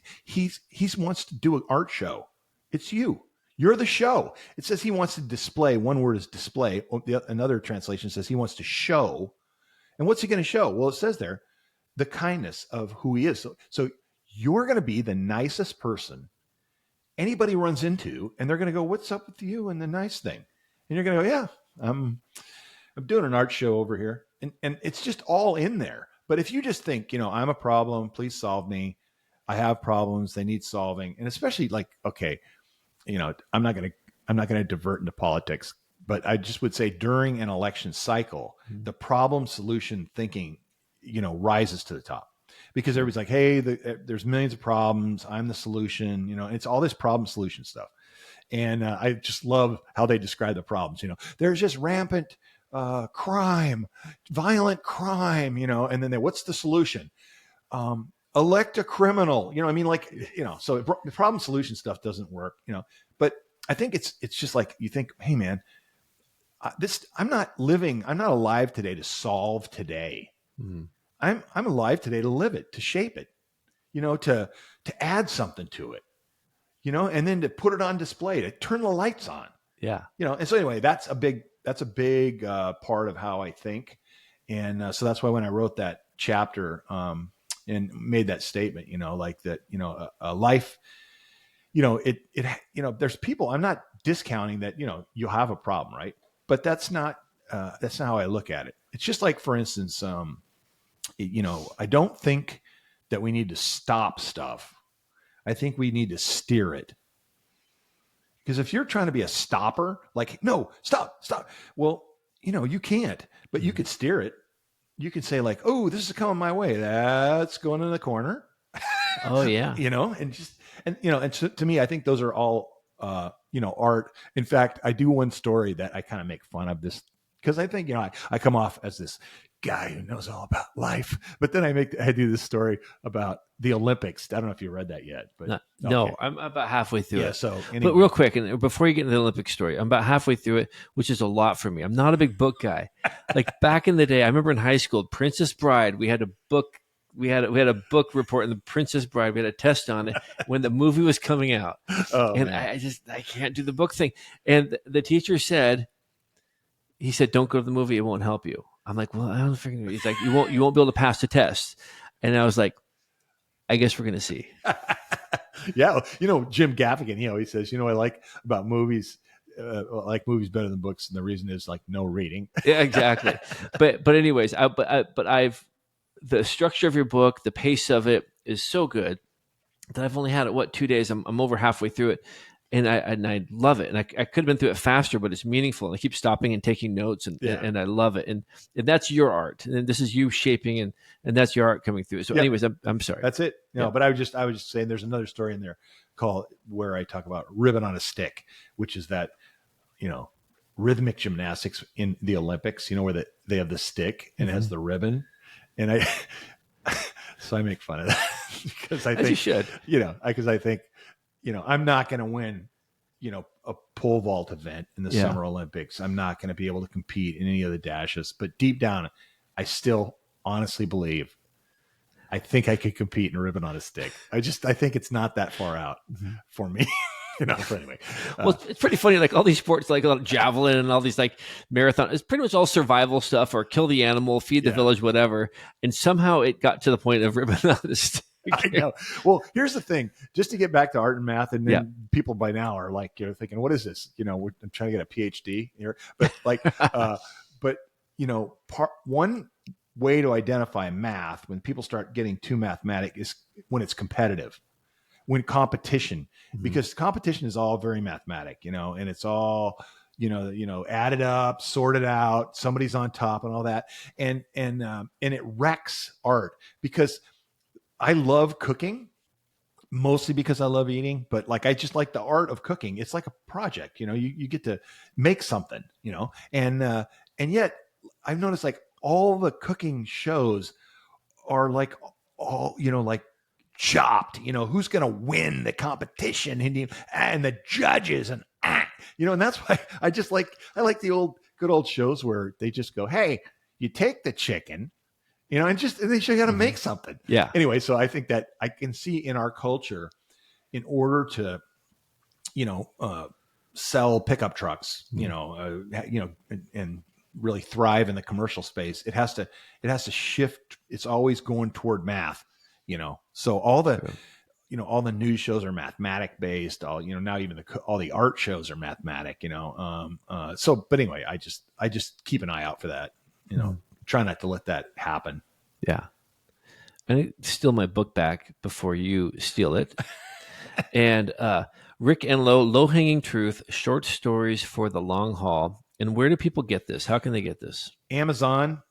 wants to do an art show. It's you. You're the show. It says he wants to display. One word is display. Another translation says he wants to show. And what's he going to show? Well, it says there, the kindness of who he is. So you're going to be the nicest person anybody runs into, and they're going to go, "What's up with you and the nice thing?" And you're going to go, "Yeah, I'm doing an art show over here." And it's just all in there. But if you just think, "I'm a problem, please solve me. I have problems, they need solving." And especially like, okay, I'm not going to divert into politics, but I just would say during an election cycle, the problem solution thinking, rises to the top, because everybody's like, "Hey, there's millions of problems. I'm the solution." It's all this problem solution stuff. And I just love how they describe the problems. There's just rampant crime, violent crime, and then what's the solution? Elect a criminal, so the problem solution stuff doesn't work, but I think it's just like, you think, "Hey man, I'm not alive today to solve today. Mm-hmm. I'm alive today to live it, to shape it, to add something to it, and then to put it on display, to turn the lights on, Yeah. And so anyway, that's a big part of how I think. And so that's why when I wrote that chapter, and made that statement, like that, a life, there's people, I'm not discounting that, you'll have a problem, right? But that's not how I look at it. It's just like, for instance, I don't think that we need to stop stuff. I think we need to steer it. Because if you're trying to be a stopper, like, no, stop. Well, you can't, but you could steer it. You could say like, oh, this is coming my way. That's going in the corner. Oh yeah. And to me, I think those are all, art. In fact, I do one story that I kind of make fun of this because I think, I come off as this guy who knows all about life, but then I do this story about the Olympics. I don't know if you read that yet, but no, I'm about halfway through it. So anyway. But real quick, and before you get into the Olympic story, I'm about halfway through it, which is a lot for me. I'm not a big book guy. Like back in the day, I remember in high school, Princess Bride, we had a book. We had a book report in the Princess Bride. We had a test on it when the movie was coming out, and man. I can't do the book thing. And the teacher said, "Don't go to the movie; it won't help you." I'm like, "Well, I don't freaking." He's like, "You won't be able to pass the test," and I was like, "I guess we're gonna see." Yeah, Jim Gaffigan, he says, I like about movies. I like movies better than books, and the reason is like no reading. Yeah, exactly. But anyways, the structure of your book, the pace of it is so good that I've only had it 2 days. I'm over halfway through it, and I love it. And I could have been through it faster, but it's meaningful. And I keep stopping and taking notes, and I love it. And that's your art, and this is you shaping, and that's your art coming through. So, anyways, I'm sorry. That's it. No, but I was just saying, there's another story in there where I talk about ribbon on a stick, which is that rhythmic gymnastics in the Olympics. Where they have the stick and it has the ribbon. And so I make fun of that because I think, as you should, because I think, I'm not going to win, a pole vault event in the Summer Olympics. I'm not going to be able to compete in any of the dashes, but deep down, I still honestly believe, I think I could compete in ribbon on a stick. I think it's not that far out for me. So anyway, well, it's pretty funny. Like all these sports, like a lot of javelin and all these like marathon, it's pretty much all survival stuff or kill the animal, feed the village, whatever. And somehow it got to the point of ribbon on the stick. I know. Well, here's the thing. Just to get back to art and math, and then people by now are like, thinking, "What is this?" I'm trying to get a PhD here, but like, one way to identify math when people start getting too mathematic is when it's competitive. When competition, because competition is all very mathematic, and it's all, added up, sorted out, somebody's on top and all that. And it wrecks art, because I love cooking mostly because I love eating, but like, I just like the art of cooking. It's like a project, you get to make something, and yet I've noticed like all the cooking shows are like all, like, chopped, who's going to win the competition, and the judges, and that's why I like the good old shows where they just go, hey, you take the chicken, and they show you how to make something. Yeah. Anyway, so I think that I can see in our culture, in order to, sell pickup trucks, and really thrive in the commercial space, it has to shift. It's always going toward math. So all the news shows are mathematic based. Now even all the art shows are mathematic. But anyway, I just keep an eye out for that. Try not to let that happen. Yeah, I steal my book back before you steal it. And Rick Enloe, Low Hanging Truth: Short Stories for the Long Haul. And where do people get this? How can they get this? Amazon.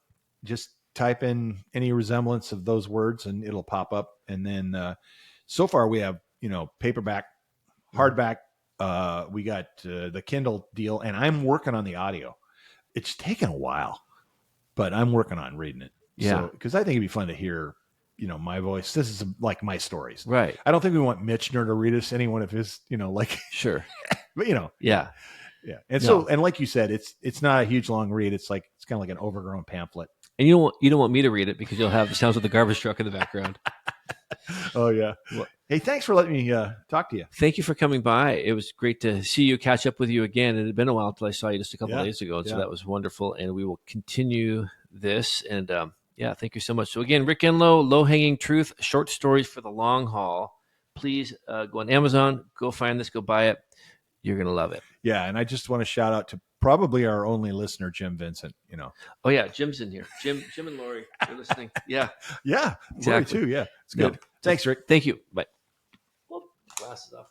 Just type in any resemblance of those words and it'll pop up. And then so far we have, paperback, hardback. We got the Kindle deal, and I'm working on the audio. It's taken a while, but I'm working on reading it. Yeah. Because I think it'd be fun to hear, my voice. This is like my stories. Right. I don't think we want Mitchner to read us any one of his, like. Sure. But, Yeah. Yeah. And No. so, and like you said, it's not a huge long read. It's kind of like an overgrown pamphlet. And you don't want me to read it because you'll have the sounds of the garbage truck in the background. Oh yeah. Well, Hey, thanks for letting me talk to you. thank you for coming by. It was great to see you, catch up with you again. It had been a while until I saw you just a couple of days ago. And so that was wonderful. And we will continue this. And thank you so much. So again, Rick Enloe, Low Hanging Truth, short stories for the long haul. Please go on Amazon, go find this, go buy it. You're going to love it. Yeah. And I just want to shout out to probably our only listener, Jim Vincent, Oh yeah. Jim's in here. Jim and Lori, you're listening. Yeah. Yeah. Exactly. Lori too. Yeah. It's good. Yep. Thanks, Rick. Thank you. Bye. Well, glasses off.